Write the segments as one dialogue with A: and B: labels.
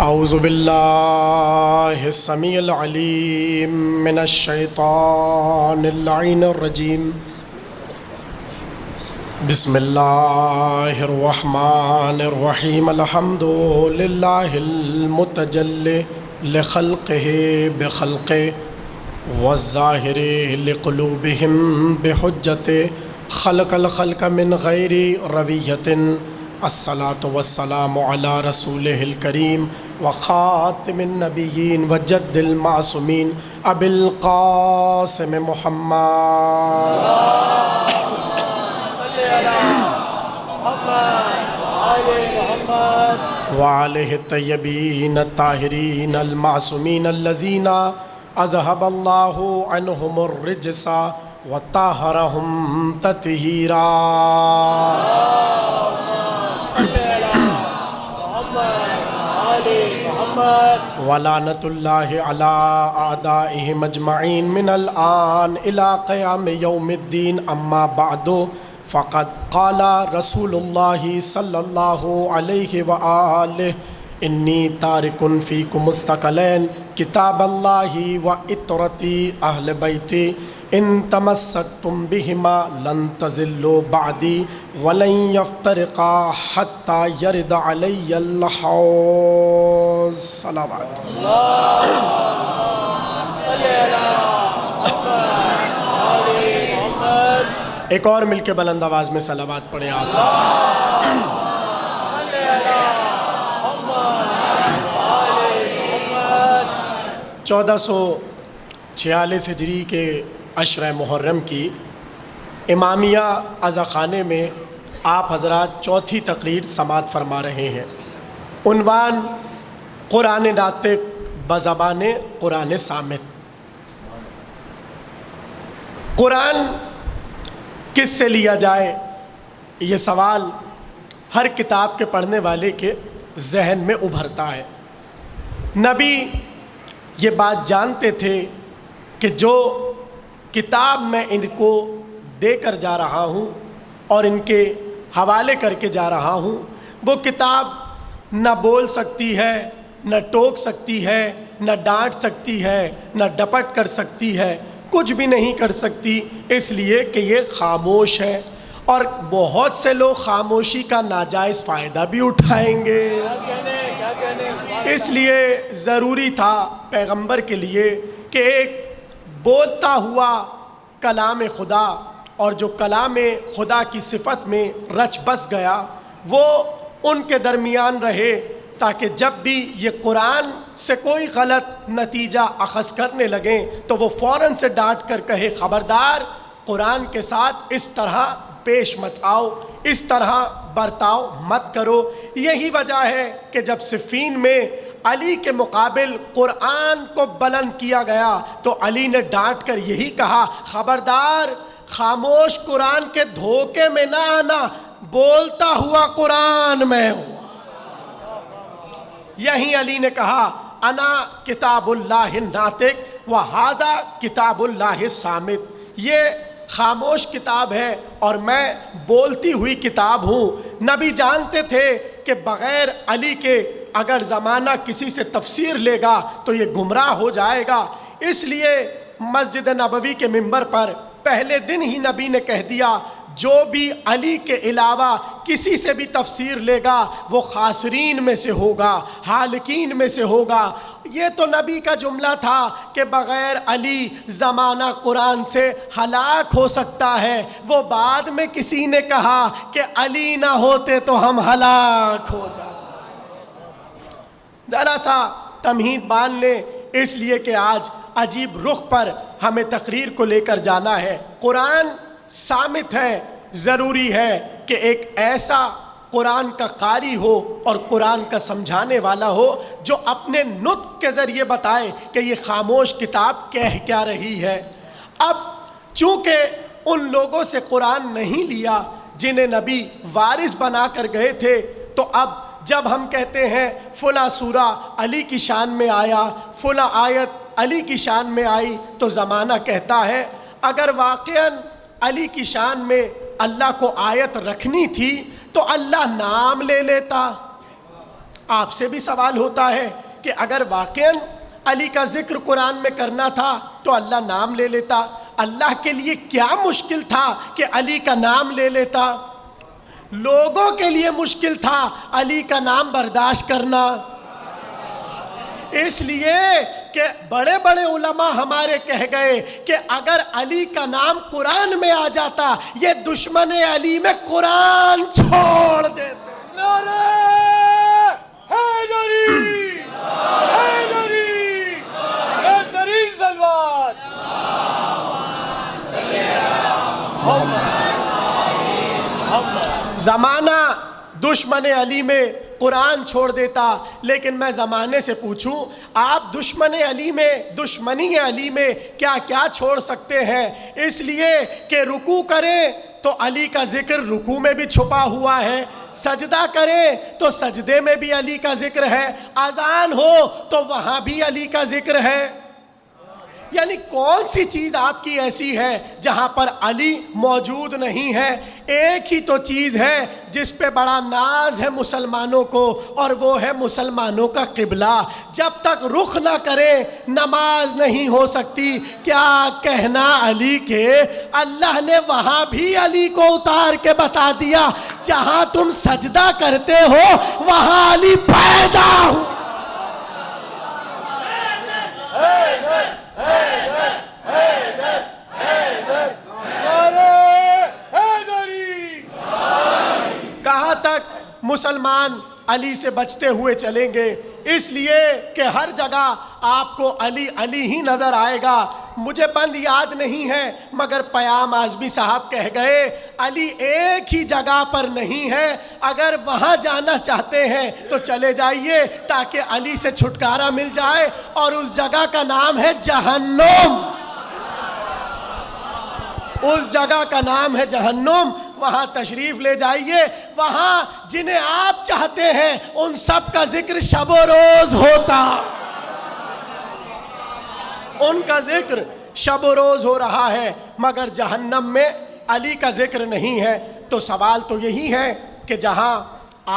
A: اعوذ باللہ السمیع العلیم من الشیطان اللعین الرجیم بسم اللہ الرحمن الرحیم الحمد للہ المتجلی لخلقہ بخلقہ والظاہر لقلوبہم بحجت خلق الخلق من غیر رویۃ الصلاة والسلام علی رسولہ الکریم وخاتم النبیین وجد المعصومین ابی القاسم محمد وآلہ الطیبین الطاہرین المعصومین الذین اذہب اللہ عنہم الرجس وطہرہم تطہیرا ولعنت اللہ علی اعدائہم اجمعین من الآن الى قیام یوم الدین اما بعد فقد قال رسول اللہ صلی اللہ علیہ وآلہ انی تارک فیکم الثقلین کتاب اللہ و اطرتی اہل بیتی ان تمسکتم بہما لن تضلوا بعدی ولن یفترقا حتی یرد علی الحوض صلوات ایک اور مل کے بلند آواز میں صلوات پڑھیں آپ سے 1446 ہجری کے عشرہ محرم کی امامیہ عزا خانے میں آپ حضرات چوتھی تقریر سماعت فرما رہے ہیں۔ عنوان قرآن ناطق بزبان قرآن صامت۔ قرآن کس سے لیا جائے، یہ سوال ہر کتاب کے پڑھنے والے کے ذہن میں ابھرتا ہے۔ نبی یہ بات جانتے تھے کہ جو کتاب میں ان کو دے کر جا رہا ہوں اور ان کے حوالے کر کے جا رہا ہوں، وہ کتاب نہ بول سکتی ہے، نہ ٹوک سکتی ہے، نہ ڈانٹ سکتی ہے، نہ ڈپٹ کر سکتی ہے، کچھ بھی نہیں کر سکتی، اس لیے کہ یہ خاموش ہے۔ اور بہت سے لوگ خاموشی کا ناجائز فائدہ بھی اٹھائیں گے، اس لیے ضروری تھا پیغمبر کے لیے کہ ایک بولتا ہوا کلام خدا، اور جو کلام خدا کی صفت میں رچ بس گیا، وہ ان کے درمیان رہے، تاکہ جب بھی یہ قرآن سے کوئی غلط نتیجہ اخذ کرنے لگیں تو وہ فوراً سے ڈانٹ کر کہے خبردار، قرآن کے ساتھ اس طرح پیش مت آؤ، اس طرح برتاؤ مت کرو۔ یہی وجہ ہے کہ جب صفین میں علی کے مقابل قرآن کو بلند کیا گیا تو علی نے ڈانٹ کر یہی کہا خبردار، خاموش قرآن کے دھوکے میں نہ آنا، بولتا ہوا قرآن میں ہوں۔ یہی علی نے کہا انا کتاب اللہ ناطق وہذا کتاب اللہ صامت، یہ خاموش کتاب ہے اور میں بولتی ہوئی کتاب ہوں۔ نبی جانتے تھے کہ بغیر علی کے اگر زمانہ کسی سے تفسیر لے گا تو یہ گمراہ ہو جائے گا، اس لیے مسجد نبوی کے منبر پر پہلے دن ہی نبی نے کہہ دیا جو بھی علی کے علاوہ کسی سے بھی تفسیر لے گا وہ خاسرین میں سے ہوگا، ہالکین میں سے ہوگا۔ یہ تو نبی کا جملہ تھا کہ بغیر علی زمانہ قرآن سے ہلاک ہو سکتا ہے، وہ بعد میں کسی نے کہا کہ علی نہ ہوتے تو ہم ہلاک ہو جاتے۔ ذرا سا تمہید باندھ لیں، اس لیے کہ آج عجیب رخ پر ہمیں تقریر کو لے کر جانا ہے۔ قرآن صامت ہے، ضروری ہے کہ ایک ایسا قرآن کا قاری ہو اور قرآن کا سمجھانے والا ہو جو اپنے نطق کے ذریعے بتائے کہ یہ خاموش کتاب کہہ کیا رہی ہے۔ اب چونکہ ان لوگوں سے قرآن نہیں لیا جنہیں نبی وارث بنا کر گئے تھے، تو اب جب ہم کہتے ہیں فلاں سورہ علی کی شان میں آیا، فلاں آیت علی کی شان میں آئی، تو زمانہ کہتا ہے اگر واقعاً علی کی شان میں اللہ کو آیت رکھنی تھی تو اللہ نام لے لیتا، آپ سے بھی سوال ہوتا ہے کہ اگر واقعاً علی کا ذکر قرآن میں کرنا تھا تو اللہ نام لے لیتا. اللہ کے لیے کیا مشکل تھا کہ علی کا نام لے لیتا؟ لوگوں کے لیے مشکل تھا علی کا نام برداشت کرنا. اس لیے کہ بڑے بڑے علماء ہمارے کہہ گئے کہ اگر علی کا نام قرآن میں آ جاتا یہ دشمن علی میں قرآن چھوڑ دیتے.
B: نعرہ حیدری، حیدری، بہترین سلوات.
A: زمانہ دشمن علی میں قرآن چھوڑ دیتا. لیکن میں زمانے سے پوچھوں آپ دشمن علی میں، دشمنی علی میں کیا کیا چھوڑ سکتے ہیں؟ اس لیے کہ رکوع کریں تو علی کا ذکر رکوع میں بھی چھپا ہوا ہے، سجدہ کریں تو سجدے میں بھی علی کا ذکر ہے، اذان ہو تو وہاں بھی علی کا ذکر ہے. یعنی کون سی چیز آپ کی ایسی ہے جہاں پر علی موجود نہیں ہے؟ ایک ہی تو چیز ہے جس پہ بڑا ناز ہے مسلمانوں کو، اور وہ ہے مسلمانوں کا قبلہ. جب تک رخ نہ کریں نماز نہیں ہو سکتی. کیا کہنا علی کے، اللہ نے وہاں بھی علی کو اتار کے بتا دیا جہاں تم سجدہ کرتے ہو وہاں علی پیدا ہو. کہاں تک مسلمان علی سے بچتے ہوئے چلیں گے؟ اس لیے کہ ہر جگہ آپ کو علی علی ہی نظر آئے گا. مجھے بند یاد نہیں ہے مگر پیام اعظمی صاحب کہہ گئے علی ایک ہی جگہ پر نہیں ہے، اگر وہاں جانا چاہتے ہیں تو چلے جائیے تاکہ علی سے چھٹکارا مل جائے، اور اس جگہ کا نام ہے جہنم. اس جگہ کا نام ہے جہنم. وہاں تشریف لے جائیے. وہاں جنہیں آپ چاہتے ہیں ان سب کا ذکر شب و روز ہوتا، ان کا ذکر شب و روز ہو رہا ہے، مگر جہنم میں علی کا ذکر نہیں ہے. تو سوال تو یہی ہے کہ جہاں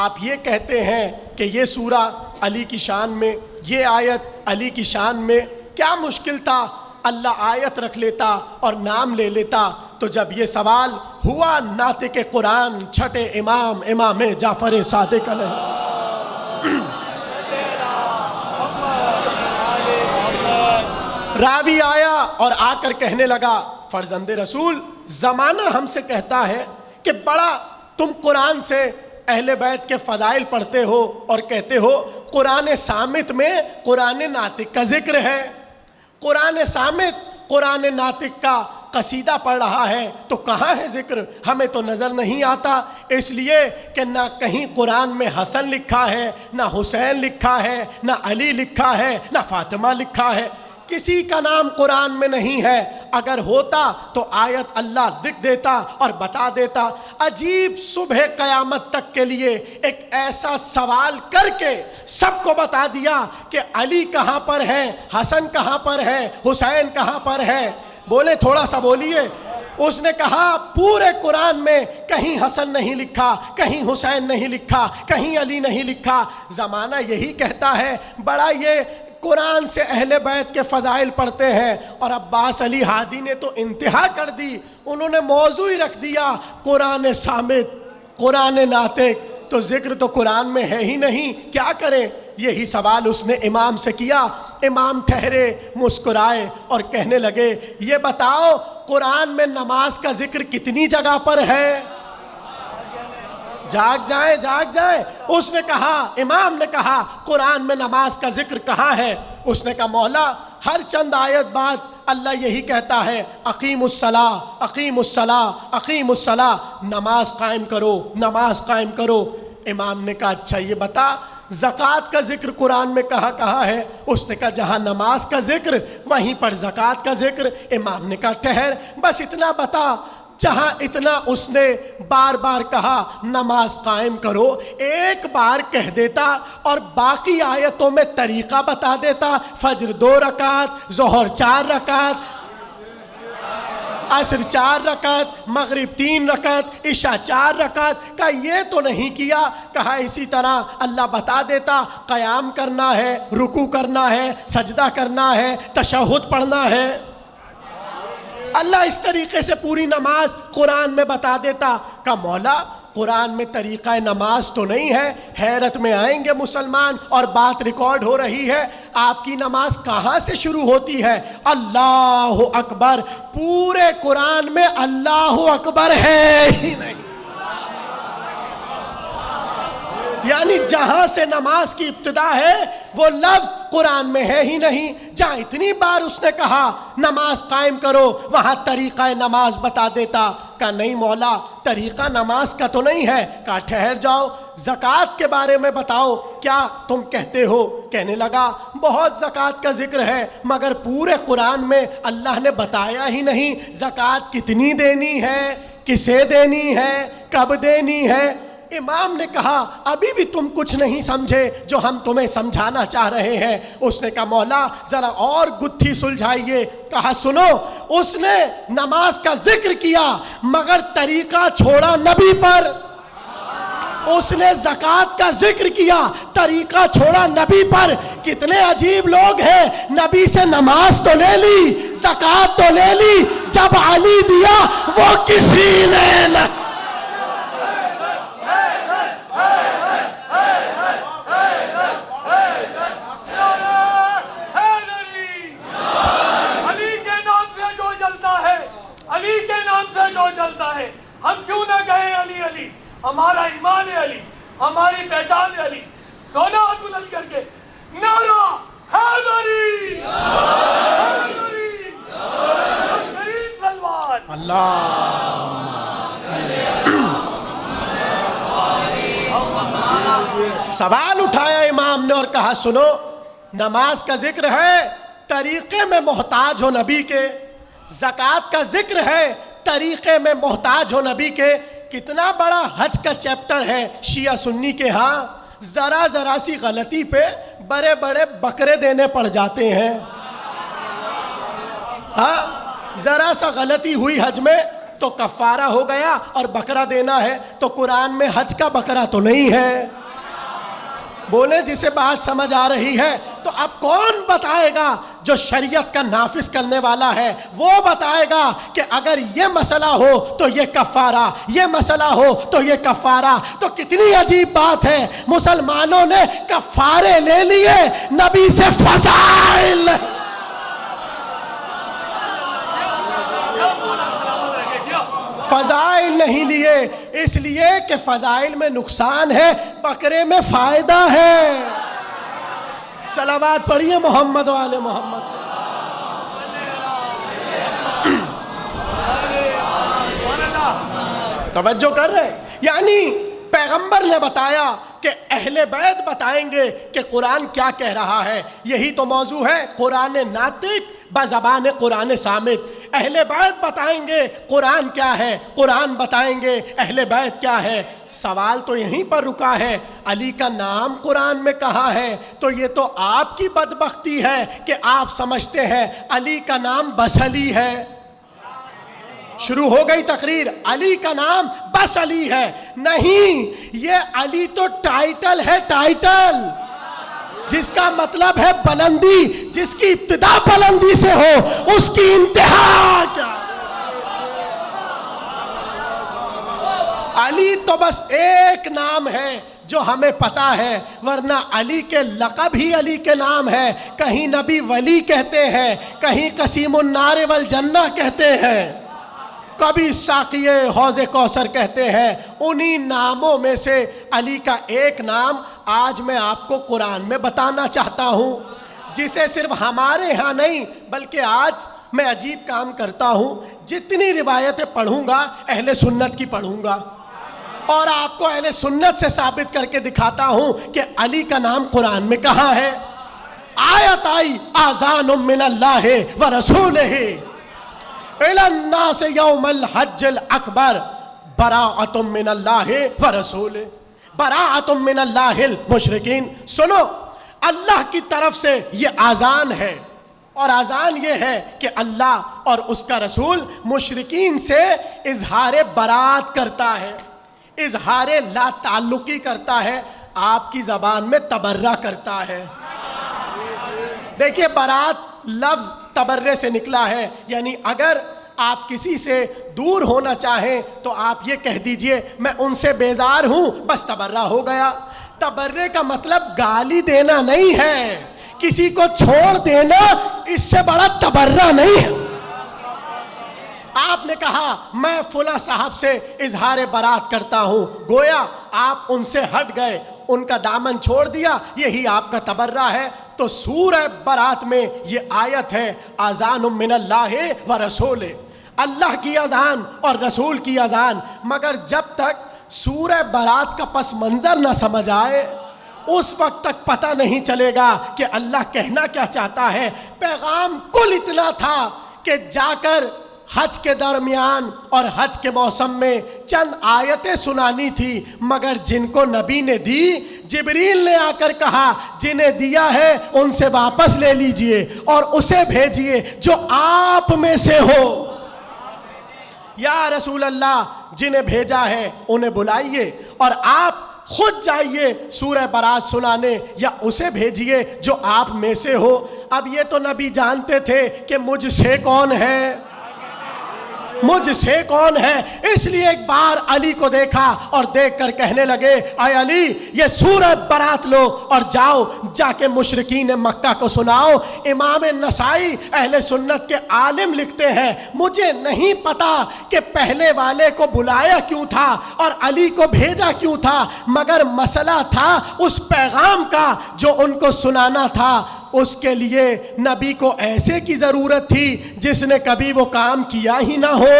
A: آپ یہ کہتے ہیں کہ یہ سورہ علی کی شان میں، یہ آیت علی کی شان میں، کیا مشکل تھا اللہ آیت رکھ لیتا اور نام لے لیتا؟ تو جب یہ سوال ہوا ناطق قرآن چھٹے امام جعفر صادق علیہ السلام، راوی آیا اور آ کر کہنے لگا فرزند رسول زمانہ ہم سے کہتا ہے کہ بڑا تم قرآن سے اہل بیت کے فضائل پڑھتے ہو اور کہتے ہو قرآن صامت میں قرآن ناطق کا ذکر ہے. قرآن صامت قرآن ناطق کا قصیدہ پڑھ رہا ہے تو کہاں ہے ذکر؟ ہمیں تو نظر نہیں آتا. اس لیے کہ نہ کہیں قرآن میں حسن لکھا ہے، نہ حسین لکھا ہے، نہ علی لکھا ہے، نہ فاطمہ لکھا ہے. کسی کا نام قرآن میں نہیں ہے. اگر ہوتا تو آیت اللہ لکھ دیتا اور بتا دیتا. عجیب صبح قیامت تک کے لیے ایک ایسا سوال کر کے سب کو بتا دیا کہ علی کہاں پر ہے، حسن کہاں پر ہے، حسین کہاں پر ہے. بولے تھوڑا سا بولیے. اس نے کہا پورے قرآن میں کہیں حسن نہیں لکھا، کہیں حسین نہیں لکھا، کہیں علی نہیں لکھا. زمانہ یہی کہتا ہے بڑا یہ قرآن سے اہل بیت کے فضائل پڑھتے ہیں. اور عباس علی ہادی نے تو انتہا کر دی، انہوں نے موضوع ہی رکھ دیا قرآن صامت قرآن ناطق. تو ذکر تو قرآن میں ہے ہی نہیں، کیا کریں؟ یہی سوال اس نے امام سے کیا. امام ٹھہرے، مسکرائے اور کہنے لگے یہ بتاؤ قرآن میں نماز کا ذکر کتنی جگہ پر ہے؟ جاگ جائیں جاگ جائیں. اس نے کہا، امام نے کہا قرآن میں نماز کا ذکر کہاں ہے؟ اس نے کہا مولا ہر چند آیت بعد اللہ یہی کہتا ہے اقیم الصلاۃ اقیم الصلاۃ اقیم الصلاۃ، نماز قائم کرو نماز قائم کرو. امام نے کہا اچھا یہ بتا زکوٰۃ کا ذکر قرآن میں کہاں کہاں ہے؟ اس نے کہا جہاں نماز کا ذکر وہیں پر زکوٰۃ کا ذکر. امام نے کہا ٹھہر بس اتنا بتا. جہاں اتنا اس نے بار بار کہا نماز قائم کرو، ایک بار کہہ دیتا اور باقی آیتوں میں طریقہ بتا دیتا. فجر 2 رکعت، ظہر 4 رکعت، عصر 4 رکعت، مغرب 3 رکعت، عشاء 4 رکعت کا یہ تو نہیں کیا. کہا اسی طرح اللہ بتا دیتا قیام کرنا ہے، رکوع کرنا ہے، سجدہ کرنا ہے، تشہد پڑھنا ہے. اللہ اس طریقے سے پوری نماز قرآن میں بتا دیتا. کہ مولا قرآن میں طریقہ نماز تو نہیں ہے. حیرت میں آئیں گے مسلمان، اور بات ریکارڈ ہو رہی ہے. آپ کی نماز کہاں سے شروع ہوتی ہے؟ اللہ اکبر. پورے قرآن میں اللہ اکبر ہے ہی نہیں. یعنی جہاں سے نماز کی ابتدا ہے وہ لفظ قرآن میں ہے ہی نہیں. جہاں اتنی بار اس نے کہا نماز قائم کرو، وہاں طریقہ نماز بتا دیتا. کہا نہیں مولا طریقہ نماز کا تو نہیں ہے. کہا ٹھہر جاؤ، زکوٰۃ کے بارے میں بتاؤ کیا تم کہتے ہو. کہنے لگا بہت زکوٰۃ کا ذکر ہے، مگر پورے قرآن میں اللہ نے بتایا ہی نہیں زکوٰۃ کتنی دینی ہے، کسے دینی ہے، کب دینی ہے. امام نے کہا ابھی بھی تم کچھ نہیں سمجھے جو ہم تمہیں سمجھانا چاہ رہے ہیں. اس نے کہا مولا ذرا اور گتھی سلجھائیے. کہا سنو، اس نے نماز کا ذکر کیا مگر طریقہ چھوڑا نبی پر. اس نے زکوٰۃ کا ذکر کیا، طریقہ چھوڑا نبی پر. کتنے عجیب لوگ ہیں. نبی سے نماز تو لے لی، زکوٰۃ تو لے لی، جب علی دیا وہ کسی نے نہ.
B: علی کے نام سے جو جلتا ہے، ہم کیوں نہ کہیں علی علی. ہمارا ایمان ہے علی، ہماری پہچان ہے علی. دونوں ہاتھ بلند کر کے نعرہ حیدری حیدری بہترین سلوات.
A: سوال اٹھایا امام نے اور کہا سنو، نماز کا ذکر ہے، طریقے میں محتاج ہو نبی کے. زکوٰۃ کا ذکر ہے، طریقے میں محتاج ہو نبی کے. کتنا بڑا حج کا چیپٹر ہے شیعہ سنی کے ہاں. ذرا سی غلطی پہ بڑے بڑے بکرے دینے پڑ جاتے ہیں. ہاں ذرا سا غلطی ہوئی حج میں تو کفارہ ہو گیا اور بکرا دینا ہے. تو قرآن میں حج کا بکرا تو نہیں ہے. بولے جسے بات سمجھ آ رہی ہے. تو اب کون بتائے گا؟ جو شریعت کا نافذ کرنے والا ہے وہ بتائے گا کہ اگر یہ مسئلہ ہو تو یہ کفارہ، یہ مسئلہ ہو تو یہ کفارہ. تو کتنی عجیب بات ہے، مسلمانوں نے کفارے لے لیے، نبی سے فضائل. فضائل نہیں لیے، اس لیے کہ فضائل میں نقصان ہے، بکرے میں فائدہ ہے. صلوات پڑھیے محمد و آل محمد. توجہ کر رہے؟ یعنی پیغمبر نے بتایا کہ اہل بیت بتائیں گے کہ قرآن کیا کہہ رہا ہے. یہی تو موضوع ہے، قرآن ناطق بزبان قرآن صامت. اہل بیت بتائیں گے قرآن کیا ہے، قرآن بتائیں گے اہل بیت کیا ہے. سوال تو یہیں پر رکا ہے. علی کا نام قرآن میں کہا ہے تو یہ تو آپ کی بدبختی ہے کہ آپ سمجھتے ہیں علی کا نام بس علی ہے. شروع ہو گئی تقریر، علی کا نام بس علی ہے. نہیں، یہ علی تو ٹائٹل ہے، ٹائٹل جس کا مطلب ہے بلندی. جس کی ابتدا بلندی سے ہو اس کی انتہا کیا. علی تو بس ایک نام ہے جو ہمیں پتا ہے، ورنہ علی کے لقب ہی علی کے نام ہے. کہیں نبی ولی کہتے ہیں، کہیں قسیم النار والجنہ کہتے ہیں، کبھی ساقی حوض کوثر کہتے ہیں. انہی ناموں میں سے علی کا ایک نام آج میں آپ کو قرآن میں بتانا چاہتا ہوں، جسے صرف ہمارے ہاں نہیں بلکہ آج میں عجیب کام کرتا ہوں. جتنی روایتیں پڑھوں گا اہل سنت کی پڑھوں گا، اور آپ کو اہل سنت سے ثابت کر کے دکھاتا ہوں کہ علی کا نام قرآن میں کہاں ہے. آیت آئی آذان من اللہ ورسولہ الی الناس یوم الحج الاکبر براءۃ من اللہ ورسولہ براءۃ من اللہ المشرکین. سنو، اللہ کی طرف سے یہ آذان ہے، اور اذان یہ ہے کہ اللہ اور اس کا رسول مشرکین سے اظہار برات کرتا ہے، اظہار لا تعلقی کرتا ہے، آپ کی زبان میں تبرہ کرتا ہے۔ دیکھیے برات لفظ تبرے سے نکلا ہے، یعنی اگر آپ کسی سے دور ہونا چاہیں تو آپ یہ کہہ دیجئے میں ان سے بیزار ہوں، بس تبرہ ہو گیا۔ تبرے کا مطلب گالی دینا نہیں ہے، کسی کو چھوڑ دینا اس سے بڑا تبرہ نہیں ہے۔ آپ نے کہا میں فلاں صاحب سے اظہار برات کرتا ہوں، گویا آپ ان سے ہٹ گئے، ان کا دامن چھوڑ دیا، یہی آپ کا تبرہ ہے۔ تو سورہ برات میں یہ آیت ہے اذان من اللہ و رسول، اللہ کی اذان اور رسول کی اذان۔ مگر جب تک سورہ برات کا پس منظر نہ سمجھ آئے اس وقت تک پتہ نہیں چلے گا کہ اللہ کہنا کیا چاہتا ہے۔ پیغام کل اتنا تھا کہ جا کر حج کے درمیان اور حج کے موسم میں چند آیتیں سنانی تھی، مگر جن کو نبی نے دی جبریل نے آ کر کہا جنہیں دیا ہے ان سے واپس لے لیجئے اور اسے بھیجئے جو آپ میں سے ہو۔ یا رسول اللہ جنہیں بھیجا ہے انہیں بلائیے اور آپ خود جائیے سورہ برات سنانے، یا اسے بھیجئے جو آپ میں سے ہو۔ اب یہ تو نبی جانتے تھے کہ مجھ سے کون ہے، مجھ سے کون ہے، اس لیے ایک بار علی کو دیکھا اور دیکھ کر کہنے لگے اے علی یہ سورہ برات لو اور جاؤ جا کے مشرکین مکہ کو سناؤ۔ امام نسائی اہل سنت کے عالم لکھتے ہیں مجھے نہیں پتا کہ پہلے والے کو بلایا کیوں تھا اور علی کو بھیجا کیوں تھا، مگر مسئلہ تھا اس پیغام کا جو ان کو سنانا تھا۔ اس کے لیے نبی کو ایسے کی ضرورت تھی جس نے کبھی وہ کام کیا ہی نہ ہو،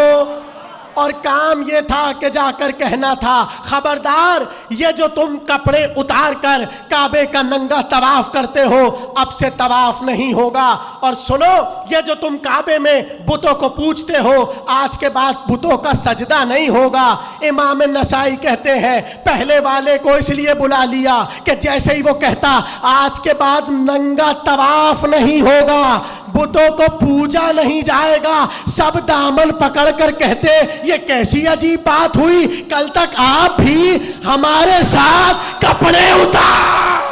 A: اور کام یہ تھا کہ جا کر کہنا تھا خبردار یہ جو تم کپڑے اتار کر کعبے کا ننگا طواف کرتے ہو اب سے طواف نہیں ہوگا، اور سنو یہ جو تم کعبے میں بتوں کو پوجتے ہو آج کے بعد بتوں کا سجدہ نہیں ہوگا۔ امام نسائی کہتے ہیں پہلے والے کو اس لیے بلا لیا کہ جیسے ہی وہ کہتا آج کے بعد ننگا طواف نہیں ہوگا، بتوں کو پوجا نہیں جائے گا، سب دامن پکڑ کر کہتے یہ کیسی عجیب بات ہوئی، کل تک آپ بھی ہمارے ساتھ کپڑے اتار۔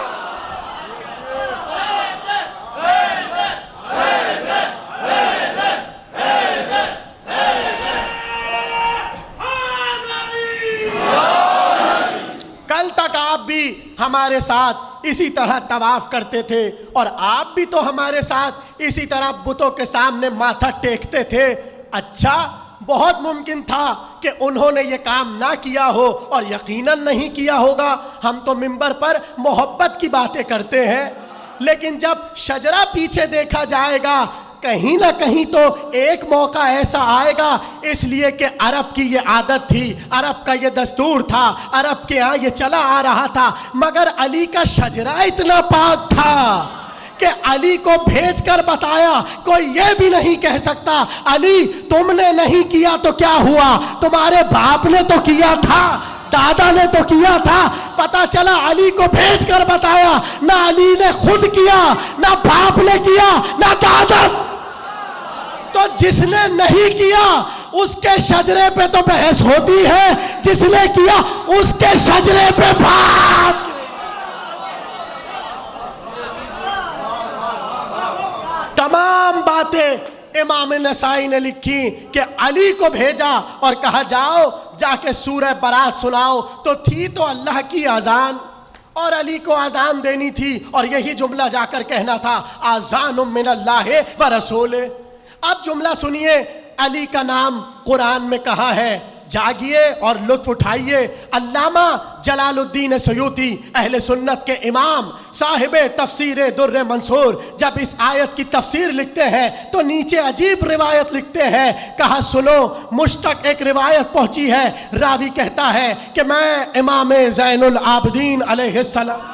A: کل تک آپ بھی ہمارے ساتھ اسی طرح طواف کرتے تھے اور آپ بھی تو ہمارے ساتھ اسی طرح بتوں کے سامنے ماتھا ٹیکتے تھے۔ اچھا بہت ممکن تھا کہ انہوں نے یہ کام نہ کیا ہو اور یقیناً نہیں کیا ہوگا، ہم تو منبر پر محبت کی باتیں کرتے ہیں، لیکن جب شجرہ پیچھے دیکھا جائے گا کہیں نہ کہیں تو ایک موقع ایسا آئے گا، اس لیے کہ عرب کی یہ عادت تھی، عرب کا یہ دستور تھا، عرب کے ہاں یہ چلا آ رہا تھا، مگر علی کا شجرہ اتنا پاک تھا کہ علی کو بھیج کر بتایا۔ کوئی یہ بھی نہیں کہہ سکتا علی تم نے نہیں کیا تو کیا ہوا، تمہارے باپ نے تو کیا تھا، دادا نے تو کیا تھا۔ پتا چلا علی کو بھیج کر بتایا، نہ علی نے خود کیا، نہ باپ نے کیا، نہ دادا، تو جس نے نہیں کیا اس کے شجرے پہ تو بحث ہوتی ہے، جس نے کیا اس کے شجرے پہ بات۔ تمام باتیں امام نسائی نے لکھی کہ علی کو بھیجا اور کہا جاؤ جا کے سورہ برات سناؤ، تو تھی تو اللہ کی اذان اور علی کو اذان دینی تھی اور یہی جملہ جا کر کہنا تھا اذان من اللہ و رسول۔ اب جملہ سنیے، علی کا نام قرآن میں کہا ہے، جاگیے اور لطف اٹھائیے۔ علامہ جلال الدین سیوطی اہل سنت کے امام صاحب تفسیر در منصور جب اس آیت کی تفسیر لکھتے ہیں تو نیچے عجیب روایت لکھتے ہیں، کہا سنو مشتق ایک روایت پہنچی ہے، راوی کہتا ہے کہ میں امام زین العابدین علیہ السلام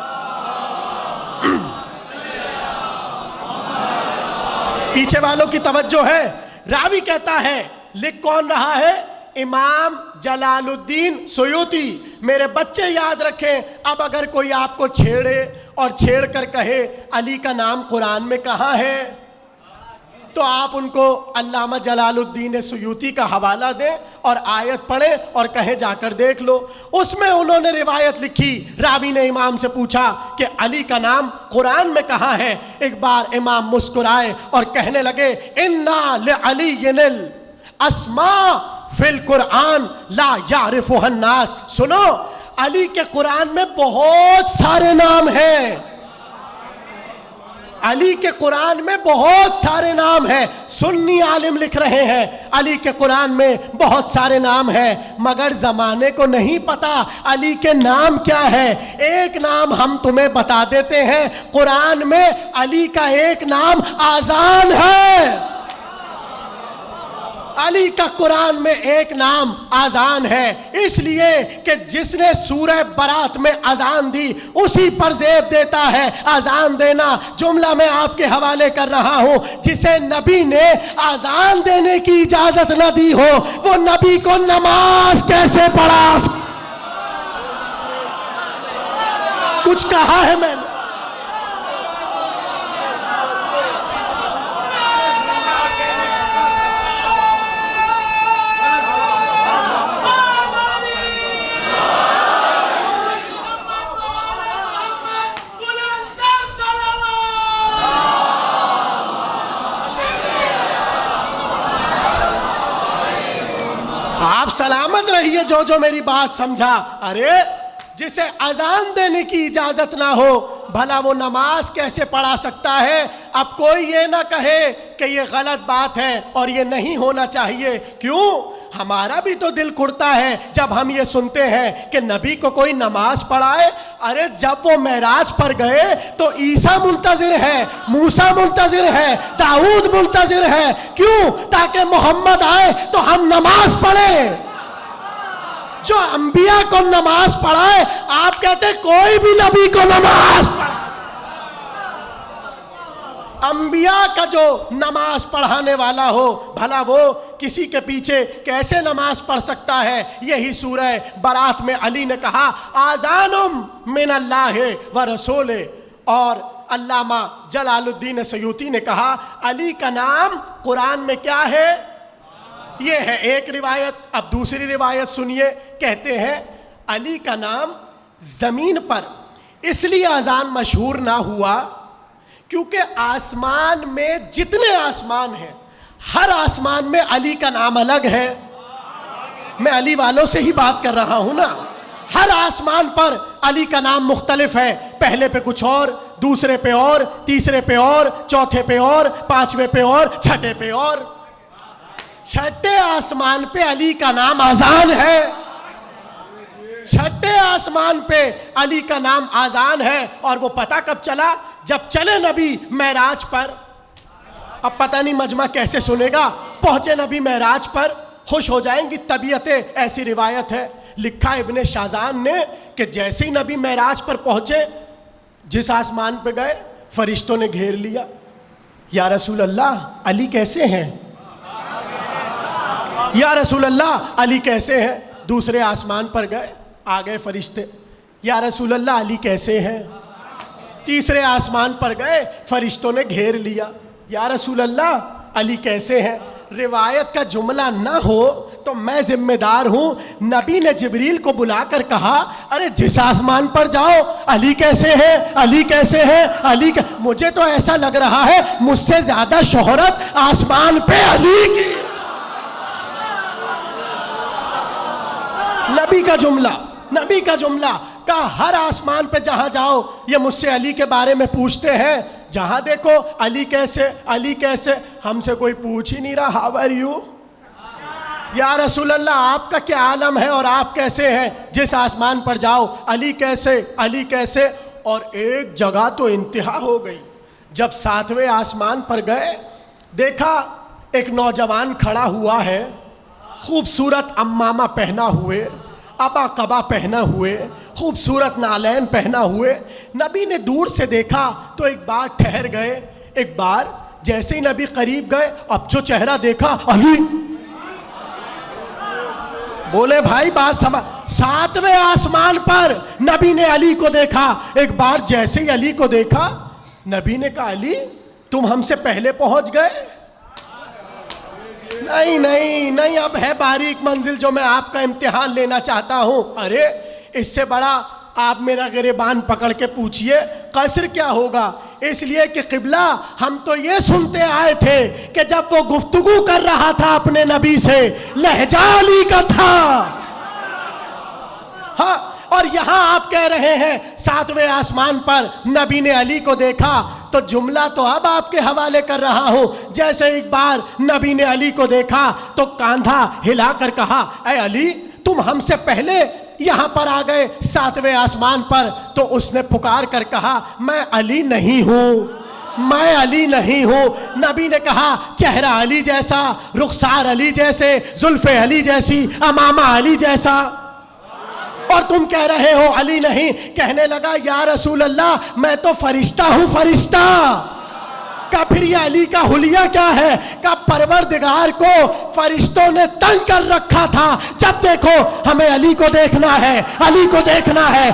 A: پیچھے والوں کی توجہ ہے، راوی کہتا ہے لکھ کون رہا ہے؟ امام جلال الدین سیوطی۔ میرے بچے یاد رکھیں، اب اگر کوئی آپ کو چھیڑے اور چھیڑ کر کہے علی کا نام قرآن میں کہاں ہے، تو آپ ان کو علامہ جلال الدین سیوطی کا حوالہ دیں اور آیت پڑھیں اور کہیں جا کر دیکھ لو. اس میں انہوں نے روایت لکھی, راوی نے امام سے پوچھا کہ علی کا نام قرآن میں کہاں ہے. ایک بار امام مسکرائے اور کہنے لگے اِنَّا لِعَلِيٍّ الْأَسْمَاءُ فِي الْقُرْآنِ لَا يَعْرِفُهَا النَّاسُ. سنو, علی کے قرآن میں بہت سارے نام ہیں. علی کے قرآن میں بہت سارے نام ہیں. سنی عالم لکھ رہے ہیں علی کے قرآن میں بہت سارے نام ہیں, مگر زمانے کو نہیں پتا علی کے نام کیا ہے. ایک نام ہم تمہیں بتا دیتے ہیں, قرآن میں علی کا ایک نام آذان ہے. علی کا قرآن میں ایک نام آذان ہے, اس لیے کہ جس نے سورہ برات میں آذان دی اسی پر زیب دیتا ہے آذان دینا. جملہ میں آپ کے حوالے کر رہا ہوں, جسے نبی نے آذان دینے کی اجازت نہ دی ہو وہ نبی کو نماز کیسے پڑھا. کچھ کہا ہے میں نے؟ آپ سلامت رہیے جو میری بات سمجھا. ارے جسے اذان دینے کی اجازت نہ ہو بھلا وہ نماز کیسے پڑھا سکتا ہے؟ اب کوئی یہ نہ کہے کہ یہ غلط بات ہے اور یہ نہیں ہونا چاہیے. کیوں؟ ہمارا بھی تو دل کھڑتا ہے جب ہم یہ سنتے ہیں کہ نبی کو کوئی نماز پڑھائے. ارے جب وہ معراج پر گئے تو عیسیٰ منتظر ہے, موسیٰ منتظر ہے, داؤد منتظر ہے. کیوں؟ تاکہ محمد آئے تو ہم نماز پڑھیں. جو انبیاء کو نماز پڑھائے, آپ کہتے کوئی بھی نبی کو نماز پڑھائے. انبیاء کا جو نماز پڑھانے والا ہو بھلا وہ کسی کے پیچھے کیسے نماز پڑھ سکتا ہے؟ یہی سورہ برات میں علی نے کہا آذان من اللہ و رسول. اور علامہ جلال الدین سیوطی نے کہا علی کا نام قرآن میں کیا ہے؟ یہ ہے ایک روایت. اب دوسری روایت سنیے, کہتے ہیں علی کا نام زمین پر اس لیے اذان مشہور نہ ہوا کیونکہ آسمان میں جتنے آسمان ہیں ہر آسمان میں علی کا نام الگ ہے. میں علی والوں سے ہی بات کر رہا ہوں نا. ہر آسمان پر علی کا نام مختلف ہے. پہلے پہ کچھ اور, دوسرے پہ اور, تیسرے پہ اور, چوتھے پہ اور, پانچویں پہ اور, چھٹے پہ اور. چھٹے آسمان پہ علی کا نام آذان ہے. چھٹے آسمان پہ علی کا نام آذان ہے. اور وہ پتہ کب چلا؟ جب چلے نبی معراج پر. اب پتہ نہیں مجمع کیسے سنے گا. پہنچے نبی معراج پر, خوش ہو جائیں گی طبیعتیں, ایسی روایت ہے. لکھا ابن شازان نے کہ جیسے ہی نبی معراج پر پہنچے, جس آسمان پہ گئے فرشتوں نے گھیر لیا. یا رسول اللہ علی کیسے ہیں؟ یا رسول اللہ علی کیسے ہیں؟ دوسرے آسمان پر گئے, آ گئے فرشتے, یا رسول اللہ علی کیسے ہیں؟ تیسرے آسمان پر گئے, فرشتوں نے گھیر لیا, یا رسول اللہ علی کیسے ہیں؟ روایت کا جملہ نہ ہو تو میں ذمہ دار ہوں. نبی نے جبریل کو بلا کر کہا ارے جس آسمان پر جاؤ علی کیسے ہیں, علی کیسے ہیں, علی کا. مجھے تو ایسا لگ رہا ہے مجھ سے زیادہ شہرت آسمان پہ علی کی. نبی کا جملہ کا ہر آسمان پہ جہاں جاؤ یہ مجھ سے علی کے بارے میں پوچھتے ہیں. جہاں دیکھو علی کیسے, علی کیسے. ہم سے کوئی پوچھ ہی نہیں رہا ہاؤ آر یو. یا رسول اللہ آپ کا کیا عالم ہے اور آپ کیسے ہیں؟ جس آسمان پر جاؤ علی کیسے, علی کیسے. اور ایک جگہ تو انتہا ہو گئی. جب 7ویں آسمان پر گئے دیکھا ایک نوجوان کھڑا ہوا ہے, خوبصورت عمامہ پہنا ہوئے, ابا قبا پہنا ہوئے, خوبصورت نالین پہنا ہوئے. نبی نے دور سے دیکھا تو ایک بار ٹھہر گئے. ایک بار جیسے ہی نبی قریب گئے اب جو چہرہ دیکھا علی. بولے بھائی بات سمجھ. 7ویں آسمان پر نبی نے علی کو دیکھا. ایک بار جیسے ہی علی کو دیکھا نبی نے کہا علی تم ہم سے پہلے پہنچ گئے. نہیں نہیں نہیں، اب ہے باریک منزل جو میں آپ کا امتحان لینا چاہتا ہوں. ارے اس سے بڑا آپ میرا گریبان پکڑ کے پوچھئے قصر کیا ہوگا. اس لیے کہ قبلہ ہم تو یہ سنتے آئے تھے کہ جب وہ گفتگو کر رہا تھا اپنے نبی سے لہجہ علی کا تھا. ہاں، اور یہاں آپ کہہ رہے ہیں 7ویں آسمان پر نبی نے علی کو دیکھا. تو جملہ تو اب آپ کے حوالے کر رہا ہوں. جیسے ایک بار نبی نے علی کو دیکھا تو کاندھا ہلا کر کہا اے علی تم ہم سے پہلے یہاں پر آ گئے 7ویں آسمان پر. تو اس نے پکار کر کہا میں علی نہیں ہوں، میں علی نہیں ہوں. نبی نے کہا چہرہ علی جیسا، رخسار علی جیسے، زلف علی جیسی، امامہ علی جیسا، اور تم کہہ رہے ہو علی نہیں. کہنے لگا یا رسول اللہ میں تو فرشتہ ہوں، فرشتہ. کہ پھر یہ علی کا حلیہ کیا ہے؟ کہ پروردگار کو فرشتوں نے تنگ کر رکھا تھا. جب دیکھو ہمیں علی کو دیکھنا ہے، علی کو دیکھنا ہے.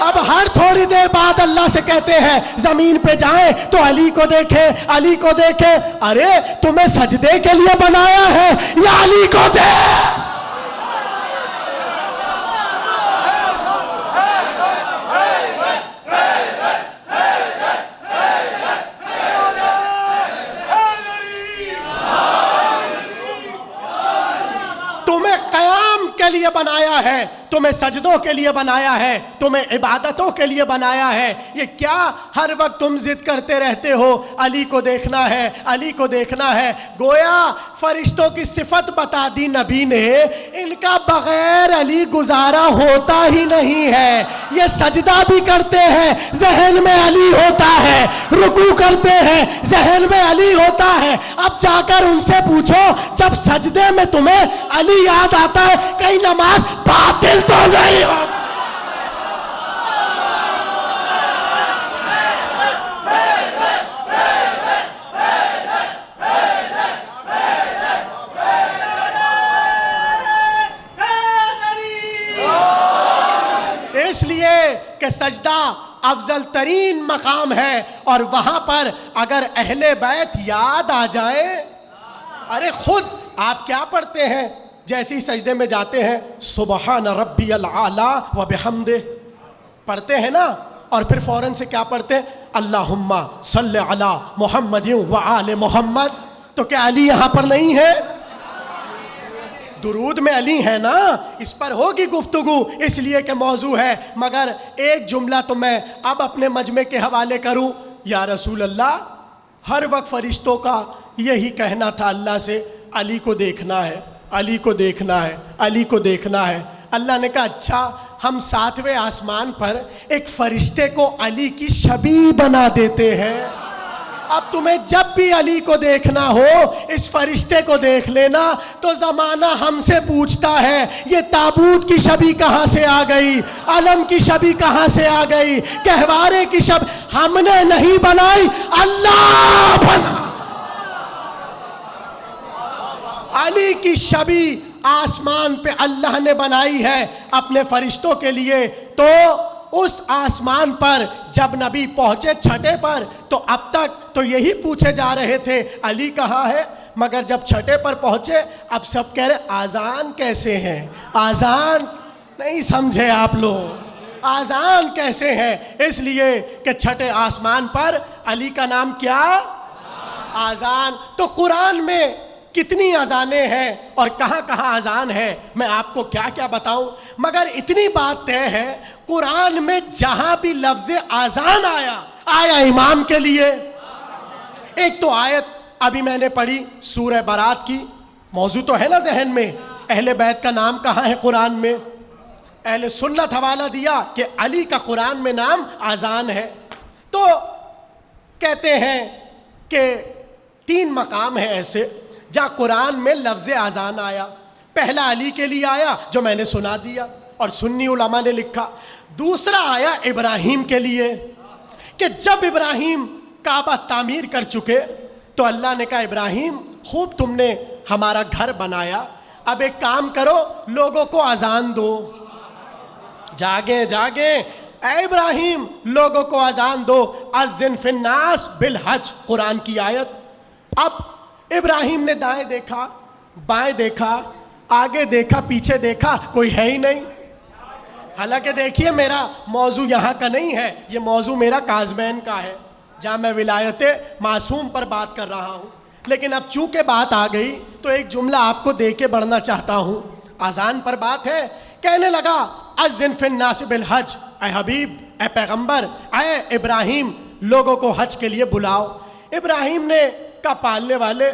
A: اب ہر تھوڑی دیر بعد اللہ سے کہتے ہیں زمین پہ جائیں تو علی کو دیکھیں، علی کو دیکھیں. ارے تمہیں سجدے کے لیے بنایا ہے یا علی کو دیکھ؟ تمہیں قیام کے لیے بنایا ہے، تمہیں سجدوں کے لیے بنایا ہے، تمہیں عبادتوں کے لیے بنایا ہے. یہ کیا ہر وقت تم ضد کرتے رہتے ہو علی کو دیکھنا ہے، علی کو دیکھنا ہے؟ گویا فرشتوں کی صفت بتا دی نبی نے، ان کا بغیر علی گزارا ہوتا ہی نہیں ہے. یہ سجدہ بھی کرتے ہیں ذہن میں علی ہوتا ہے، رکوع کرتے ہیں ذہن میں علی ہوتا ہے. اب جا کر ان سے پوچھو جب سجدے میں تمہیں علی یاد آتا ہے کہیں نماز باطل تو نہیں ہو؟ اس لیے کہ سجدہ افضل ترین مقام ہے، اور وہاں پر اگر اہل بیت یاد آ جائیں. ارے خود آپ کیا پڑھتے ہیں جیسے ہی سجدے میں جاتے ہیں سبحان ربی العالی و بحمدہ پڑھتے ہیں نا، اور پھر فوراً سے کیا پڑھتے ہیں اللہم صلی علی محمد و آل محمد. تو کیا علی یہاں پر نہیں ہے؟ درود میں علی ہے نا، اس پر ہوگی گفتگو اس لیے کہ موضوع ہے. مگر ایک جملہ تو میں اب اپنے مجمع کے حوالے کروں. یا رسول اللہ ہر وقت فرشتوں کا یہی کہنا تھا اللہ سے علی کو دیکھنا ہے، علی کو دیکھنا ہے، علی کو دیکھنا ہے. اللہ نے کہا اچھا ہم 7ویں آسمان پر ایک فرشتے کو علی کی شبیہ بنا دیتے ہیں. اب تمہیں جب بھی علی کو دیکھنا ہو اس فرشتے کو دیکھ لینا. تو زمانہ ہم سے پوچھتا ہے یہ تابوت کی شبیہ کہاں سے آ گئی، علم کی شبیہ کہاں سے آ گئی، گہوارے کی شبیہ ہم نے نہیں بنائی، اللہ بنا. علی کی شبیہ آسمان پہ اللہ نے بنائی ہے اپنے فرشتوں کے لیے. تو اس آسمان پر جب نبی پہنچے 6 پر تو اب تک تو یہی پوچھے جا رہے تھے علی کہاں ہے. مگر جب 6 پر پہنچے اب سب کہہ رہے آذان کیسے ہیں، آذان نہیں سمجھے آپ لوگ، آذان کیسے ہیں. اس لیے کہ 6 آسمان پر علی کا نام کیا؟ آذان. تو قرآن میں کتنی اذانیں ہیں اور کہاں کہاں اذان ہے میں آپ کو کیا کیا بتاؤں. مگر اتنی بات طے ہے قرآن میں جہاں بھی لفظ اذان آیا امام کے لیے. ایک تو آیت ابھی میں نے پڑھی سورہ برات کی، موضوع تو ہے نا ذہن میں، اہل بیت کا نام کہاں ہے قرآن میں؟ اہل سنت حوالہ دیا کہ علی کا قرآن میں نام اذان ہے. تو کہتے ہیں کہ 3 مقام ہیں ایسے جہاں قرآن میں لفظ اذان آیا. پہلا علی کے لیے آیا جو میں نے سنا دیا اور سنی علماء نے لکھا. دوسرا آیا ابراہیم کے لیے کہ جب ابراہیم کعبہ تعمیر کر چکے تو اللہ نے کہا ابراہیم خوب تم نے ہمارا گھر بنایا، اب ایک کام کرو لوگوں کو اذان دو. جاگیں جاگیں اے ابراہیم لوگوں کو اذان دو. اذن فی الناس بالحج قرآن کی آیت. اب ابراہیم نے دائیں دیکھا، بائیں دیکھا، آگے دیکھا، پیچھے دیکھا، کوئی ہے ہی نہیں۔ حالانکہ دیکھیے میرا موضوع یہاں کا نہیں ہے، یہ موضوع میرا کاظمین کا ہے جہاں میں ولایت معصوم پر بات کر رہا ہوں، لیکن اب چونکہ بات آ گئی تو ایک جملہ آپ کو دے کے بڑھنا چاہتا ہوں۔ اذان پر بات ہے، کہنے لگا اذن فی الناس بالحج، اے حبیب، اے پیغمبر، اے ابراہیم، لوگوں کو حج کے لیے بلاؤ۔ ابراہیم نے کہا پالنے والے،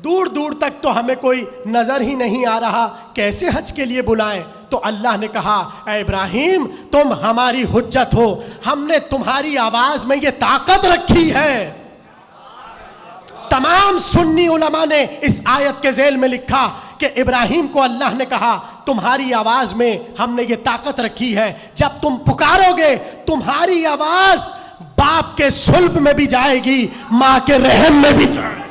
A: دور دور تک تو ہمیں کوئی نظر ہی نہیں آ رہا، کیسے حج کے لیے بلائیں؟ تو اللہ نے کہا اے ابراہیم تم ہماری حجت ہو، ہم نے تمہاری آواز میں یہ طاقت رکھی ہے۔ تمام سنی علماء نے اس آیت کے ذیل میں لکھا کہ ابراہیم کو اللہ نے کہا تمہاری آواز میں ہم نے یہ طاقت رکھی ہے، جب تم پکارو گے تمہاری آواز باپ کے صلب میں بھی جائے گی، ماں کے رحم میں بھی جائے گی۔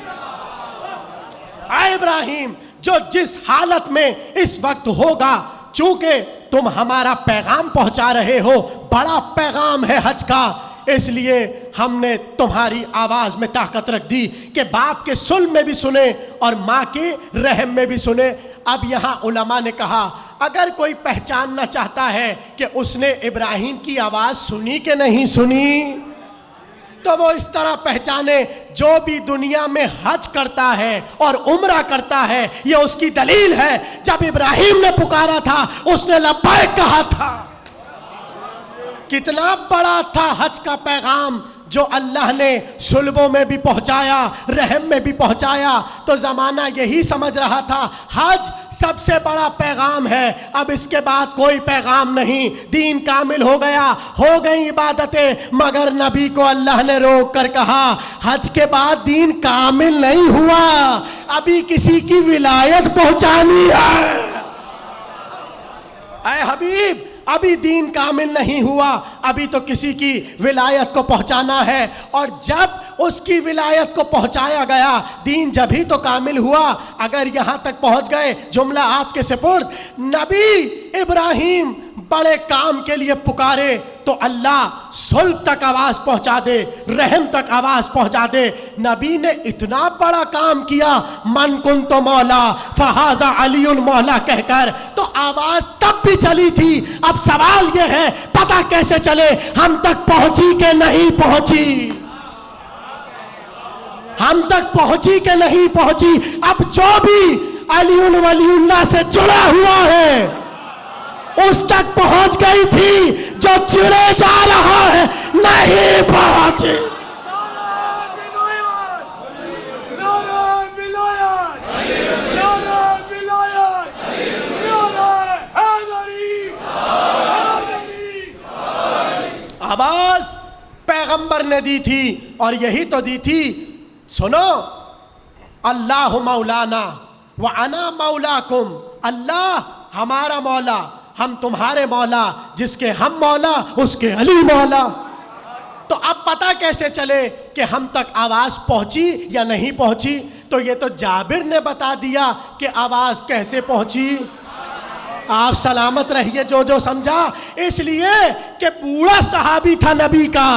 A: اے ابراہیم، جو جس حالت میں اس وقت ہوگا، چونکہ تم ہمارا پیغام پہنچا رہے ہو، بڑا پیغام ہے حج کا، اس لیے ہم نے تمہاری آواز میں طاقت رکھ دی کہ باپ کے صلب میں بھی سنے اور ماں کے رحم میں بھی سنے۔ اب یہاں علماء نے کہا اگر کوئی پہچاننا چاہتا ہے کہ اس نے ابراہیم کی آواز سنی کہ نہیں سنی، تو وہ اس طرح پہچانے، جو بھی دنیا میں حج کرتا ہے اور عمرہ کرتا ہے، یہ اس کی دلیل ہے۔ جب ابراہیم نے پکارا تھا اس نے لبیک کہا تھا۔ کتنا بڑا تھا حج کا پیغام جو اللہ نے صلبوں میں بھی پہنچایا، رحم میں بھی پہنچایا۔ تو زمانہ یہی سمجھ رہا تھا حج سب سے بڑا پیغام ہے، اب اس کے بعد کوئی پیغام نہیں، دین کامل ہو گیا، ہو گئی عبادتیں۔ مگر نبی کو اللہ نے روک کر کہا حج کے بعد دین کامل نہیں ہوا، ابھی کسی کی ولایت پہنچانی ہے۔ اے حبیب، ابھی دین کامل نہیں ہوا، ابھی تو کسی کی ولایت کو پہنچانا ہے، اور جب اس کی ولایت کو پہنچایا گیا دین جبھی تو کامل ہوا۔ اگر یہاں تک پہنچ گئے، جملہ آپ کے سپرد، نبی ابراہیم بڑے کام کے لیے پکارے تو اللہ صلب تک آواز پہنچا دے، رحم تک آواز پہنچا دے۔ نبی نے اتنا بڑا کام کیا، من کنت مولا فہذا علی مولا کہہ کر، تو آواز تب بھی چلی تھی۔ اب سوال یہ ہے پتہ کیسے چلے ہم تک پہنچی کہ نہیں پہنچی، ہم تک پہنچی کہ نہیں پہنچی۔ اب جو بھی علی ولی اللہ سے جڑا ہوا ہے اس تک پہنچ گئی تھی، جو چرے جا رہا ہے نہیں پہنچی۔ آواز پیغمبر نے دی تھی، اور یہی تو دی تھی، سنو اللہ مولانا وانا مولاکم، اللہ ہمارا مولا، ہم تمہارے مولا، جس کے ہم مولا اس کے علی مولا۔ تو اب پتہ کیسے چلے کہ ہم تک آواز پہنچی یا نہیں پہنچی؟ تو یہ تو جابر نے بتا دیا کہ آواز کیسے پہنچی۔ آپ سلامت رہیے جو سمجھا، اس لیے کہ بوڑھا صحابی تھا، نبی کا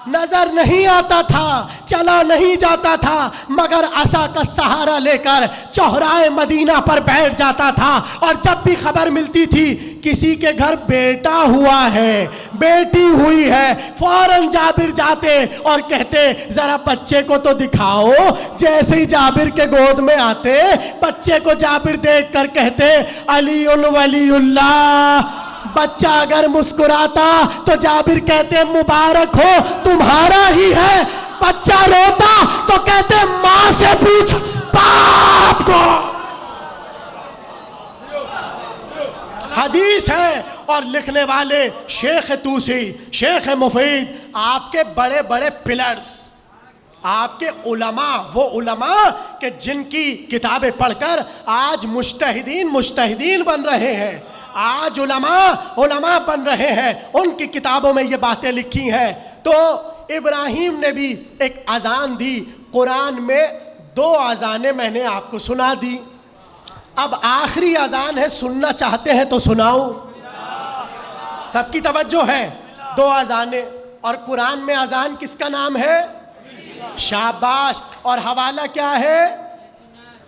A: نظر نہیں آتا تھا، چلا نہیں جاتا تھا، مگر عصا کا سہارا لے کر چوراہے مدینہ پر بیٹھ جاتا تھا، اور جب بھی خبر ملتی تھی کسی کے گھر بیٹا ہوا ہے، بیٹی ہوئی ہے، فوراً جابر جاتے اور کہتے ذرا بچے کو تو دکھاؤ۔ جیسے ہی جابر کے گود میں آتے، بچے کو جابر دیکھ کر کہتے علی ولی اللہ۔ بچہ اگر مسکراتا تو جابر کہتے مبارک ہو تمہارا ہی ہے، بچہ روتا تو کہتے ماں سے پوچھ باپ کو۔ حدیث ہے، اور لکھنے والے شیخ توسی، شیخ مفید، آپ کے بڑے بڑے پلرز، آپ کے علماء، وہ علماء کہ جن کی کتابیں پڑھ کر آج مجتہدین بن رہے ہیں، آج علماء بن رہے ہیں، ان کی کتابوں میں یہ باتیں لکھی ہیں۔ تو ابراہیم نے بھی ایک اذان دی، قرآن میں 2 اذانیں میں نے آپ کو سنا دی، اب آخری اذان ہے، سننا چاہتے ہیں تو سناؤں؟ سب کی توجہ ہے، 2 اذانیں، اور قرآن میں اذان کس کا نام ہے؟ شاباش، اور حوالہ کیا ہے؟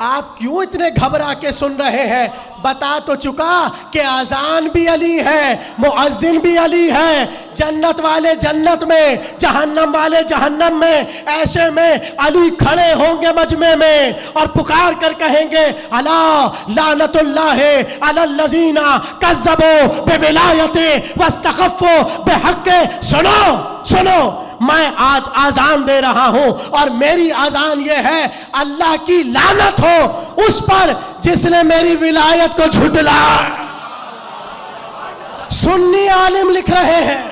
A: آپ کیوں اتنے گھبرا کے سن رہے ہیں؟ بتا تو چکا کہ اذان بھی علی ہے، مؤذن بھی علی ہے، جنت والے جنت میں، جہنم والے جہنم میں۔ ایسے میں علی کھڑے ہوں گے مجمع میں اور پکار کر کہیں گے الا لعنت اللہ علی الذین کذبوا بولایت واستخفوا بحق۔ سنو سنو، میں آج آذان دے رہا ہوں اور میری آذان یہ ہے، اللہ کی لعنت ہو اس پر جس نے میری ولایت کو جھٹلا۔ سنی عالم لکھ رہے ہیں،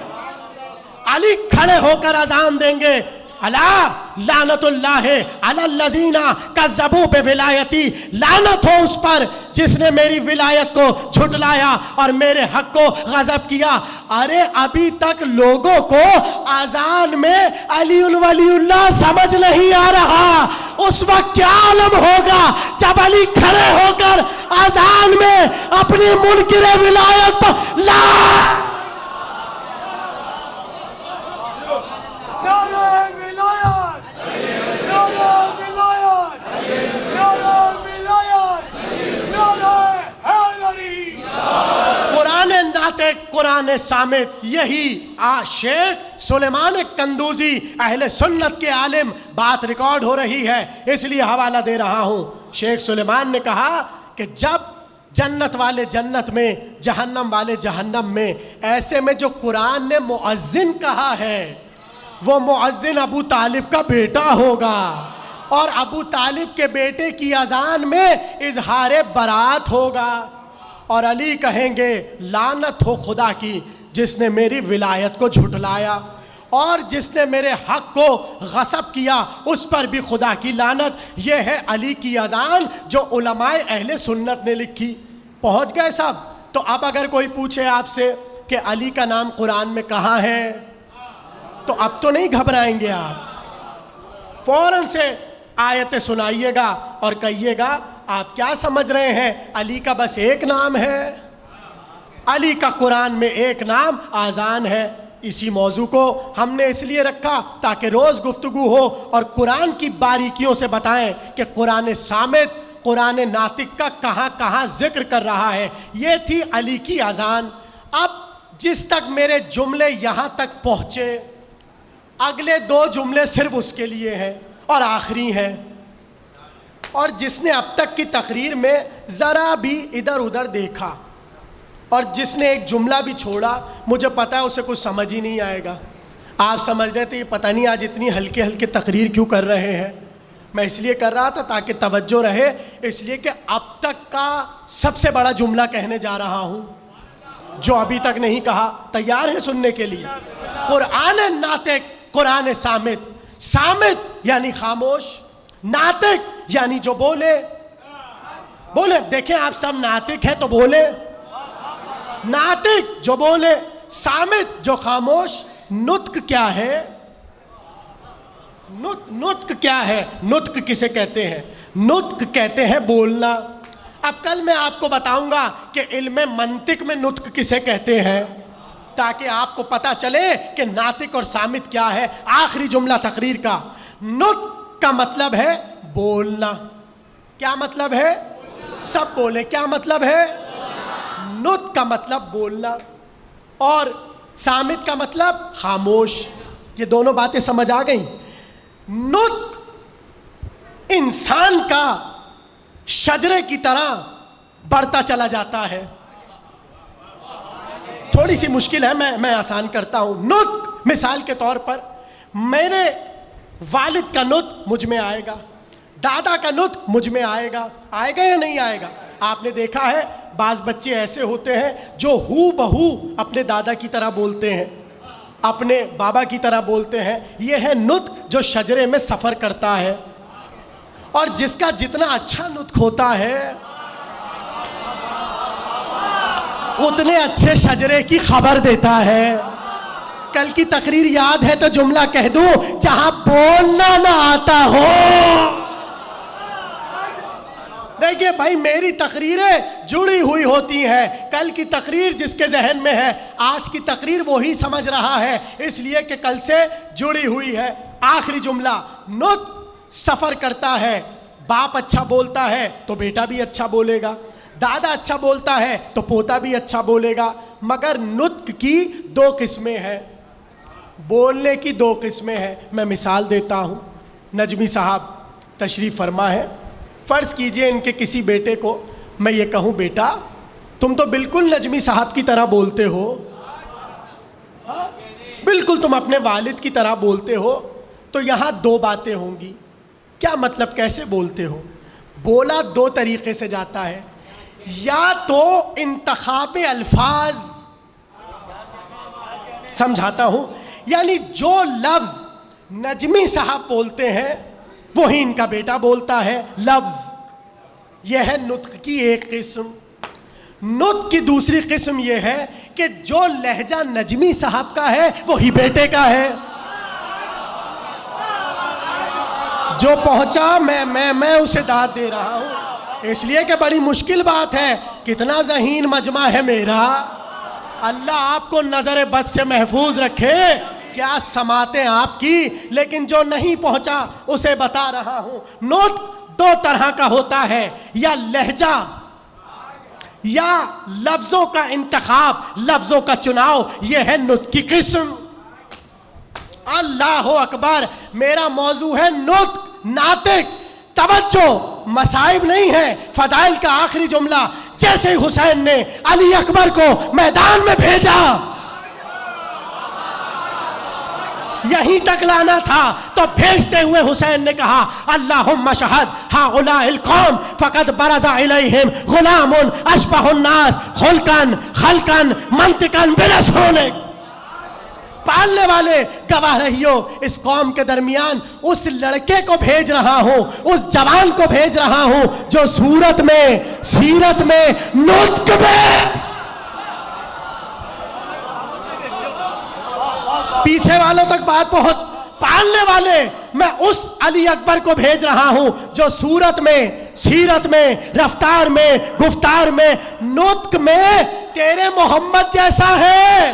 A: علی کھڑے ہو کر آذان دیں گے الا لعنت اللہ علی الذین کذبوا بولایتی، لعنت ہو اس پر جس نے میری ولایت کو جھٹلایا اور میرے حق کو غضب کیا۔ ارے ابھی تک لوگوں کو آذان میں علی الولی اللہ سمجھ نہیں آ رہا، اس وقت کیا عالم ہوگا جب علی کھڑے ہو کر آذان میں اپنی منکر ولایت پر لا قرآن صامت۔ یہی شیخ سلیمان قندوزی اہل سنت کے عالم، بات ریکارڈ ہو رہی ہے اس لیے حوالہ دے رہا ہوں۔ شیخ سلیمان نے کہا کہ جب جنت والے جنت میں، جہنم والے جہنم میں، ایسے میں جو قرآن نے مؤذن کہا ہے وہ مؤذن ابو طالب کا بیٹا ہوگا، اور ابو طالب کے بیٹے کی اذان میں اظہار برات ہوگا، اور علی کہیں گے لعنت ہو خدا کی جس نے میری ولایت کو جھٹلایا اور جس نے میرے حق کو غصب کیا، اس پر بھی خدا کی لعنت۔ یہ ہے علی کی اذان جو علماء اہل سنت نے لکھی۔ پہنچ گئے سب؟ تو اب اگر کوئی پوچھے آپ سے کہ علی کا نام قرآن میں کہاں ہے تو اب تو نہیں گھبرائیں گے آپ، فوراً سے آیتیں سنائیے گا اور کہیے گا آپ کیا سمجھ رہے ہیں علی کا بس ایک نام ہے؟ علی کا قرآن میں ایک نام آذان ہے۔ اسی موضوع کو ہم نے اس لیے رکھا تاکہ روز گفتگو ہو اور قرآن کی باریکیوں سے بتائیں کہ قرآن صامت، قرآن ناطق کا کہاں کہاں ذکر کر رہا ہے۔ یہ تھی علی کی اذان۔ اب جس تک میرے جملے یہاں تک پہنچے، اگلے دو جملے صرف اس کے لیے ہیں اور آخری ہیں، اور جس نے اب تک کی تقریر میں ذرا بھی ادھر ادھر دیکھا اور جس نے ایک جملہ بھی چھوڑا، مجھے پتا ہے اسے کچھ سمجھ ہی نہیں آئے گا۔ آپ سمجھ رہے تھے یہ پتہ نہیں آج اتنی ہلکے ہلکے تقریر کیوں کر رہے ہیں۔ میں اس لیے کر رہا تھا تاکہ توجہ رہے، اس لیے کہ اب تک کا سب سے بڑا جملہ کہنے جا رہا ہوں جو ابھی تک نہیں کہا۔ تیار ہیں سننے کے لیے؟ قرآن ناطق، قرآن صامت۔ صامت یعنی خاموش، ناطق یعنی جو بولے۔ بولے، دیکھیں آپ سب ناطق ہے تو بولے۔ ناطق جو بولے، صامت جو خاموش۔ نطق کیا ہے؟ نطق کیا ہے؟ نطق کسے کہتے ہیں؟ نطق کہتے ہیں بولنا۔ اب کل میں آپ کو بتاؤں گا کہ علم منطق میں نطق کسے کہتے ہیں، تاکہ آپ کو پتا چلے کہ ناطق اور صامت کیا ہے۔ آخری جملہ تقریر کا، نطق کا مطلب ہے بولنا۔ کیا مطلب ہے؟ سب بولے، کیا مطلب ہے؟ نطق کا مطلب بولنا، اور صامت کا مطلب خاموش۔ یہ دونوں باتیں سمجھ آ گئیں؟ نطق انسان کا شجرے کی طرح بڑھتا چلا جاتا ہے۔ تھوڑی سی مشکل ہے، میں آسان کرتا ہوں۔ نطق مثال کے طور پر میرے والد کا نطق مجھ میں آئے گا، دادا کا نطق مجھ میں آئے گا یا نہیں آئے گا؟ آپ نے دیکھا ہے بعض بچے ایسے ہوتے ہیں جو ہو بہو اپنے دادا کی طرح بولتے ہیں، اپنے بابا کی طرح بولتے ہیں۔ یہ ہے نطق جو شجرے میں سفر کرتا ہے، اور جس کا جتنا اچھا نطق ہوتا ہے اتنے اچھے شجرے کی خبر دیتا ہے۔ کل کی تقریر یاد ہے تو جملہ کہہ دوں، جہاں بولنا نہ آتا ہو۔ دیکھیے بھائی، میری تقریریں جڑی ہوئی ہوتی ہیں۔ کل کی تقریر جس کے ذہن میں ہے، آج کی تقریر وہی سمجھ رہا ہے، اس لیے کہ کل سے جڑی ہوئی ہے۔ آخری جملہ، نطق سفر کرتا ہے، باپ اچھا بولتا ہے تو بیٹا بھی اچھا بولے گا, دادا اچھا بولتا ہے تو پوتا بھی اچھا بولے گا. مگر نطق کی 2 قسمیں ہیں, بولنے کی 2 قسمیں ہیں. میں مثال دیتا ہوں. نجمی صاحب تشریف فرما ہے. فرض کیجئے ان کے کسی بیٹے کو میں یہ کہوں, بیٹا تم تو بالکل نجمی صاحب کی طرح بولتے ہو, بالکل تم اپنے والد کی طرح بولتے ہو. تو یہاں 2 باتیں ہوں گی. کیا مطلب, کیسے بولتے ہو؟ بولا 2 طریقے سے جاتا ہے. یا تو انتخاب الفاظ, سمجھاتا ہوں, یعنی جو لفظ نجمی صاحب بولتے ہیں وہی ان کا بیٹا بولتا ہے لفظ. یہ ہے نطق کی ایک قسم. نطق کی دوسری قسم یہ ہے کہ جو لہجہ نجمی صاحب کا ہے وہی بیٹے کا ہے. جو پہنچا میں اسے داد دے رہا ہوں, اس لیے کہ بڑی مشکل بات ہے. کتنا ذہین مجمع ہے میرا, اللہ آپ کو نظر بد سے محفوظ رکھے. کیا سماعتیں آپ کی, لیکن جو نہیں پہنچا اسے بتا رہا ہوں. نطق 2 طرح کا ہوتا ہے, یا لہجہ یا لفظوں کا انتخاب, لفظوں کا چناؤ. یہ ہے نطق کی قسم. اللہ اکبر. میرا موضوع ہے نطق, ناطق. توجہ, مصائب نہیں ہے, فضائل کا آخری جملہ. جیسے حسین نے علی اکبر کو میدان میں بھیجا, یہیں تک لانا تھا, تو بھیجتے ہوئے حسین نے کہا اللہم شہد ہؤلاء القوم فقد برز الیہم غلام اشبہ الناس خلقا خلقا منطقا برسولک. پالنے والے گواہ رہیو, اس قوم کے درمیان اس لڑکے کو بھیج رہا ہوں, اس جوان کو بھیج رہا ہوں جو صورت میں, سیرت میں, نطق میں. پیچھے والوں تک بات پہنچ. پالنے والے, میں اس علی اکبر کو بھیج رہا ہوں جو صورت میں, سیرت میں, رفتار میں, گفتار میں, نطق میں تیرے محمد جیسا ہے.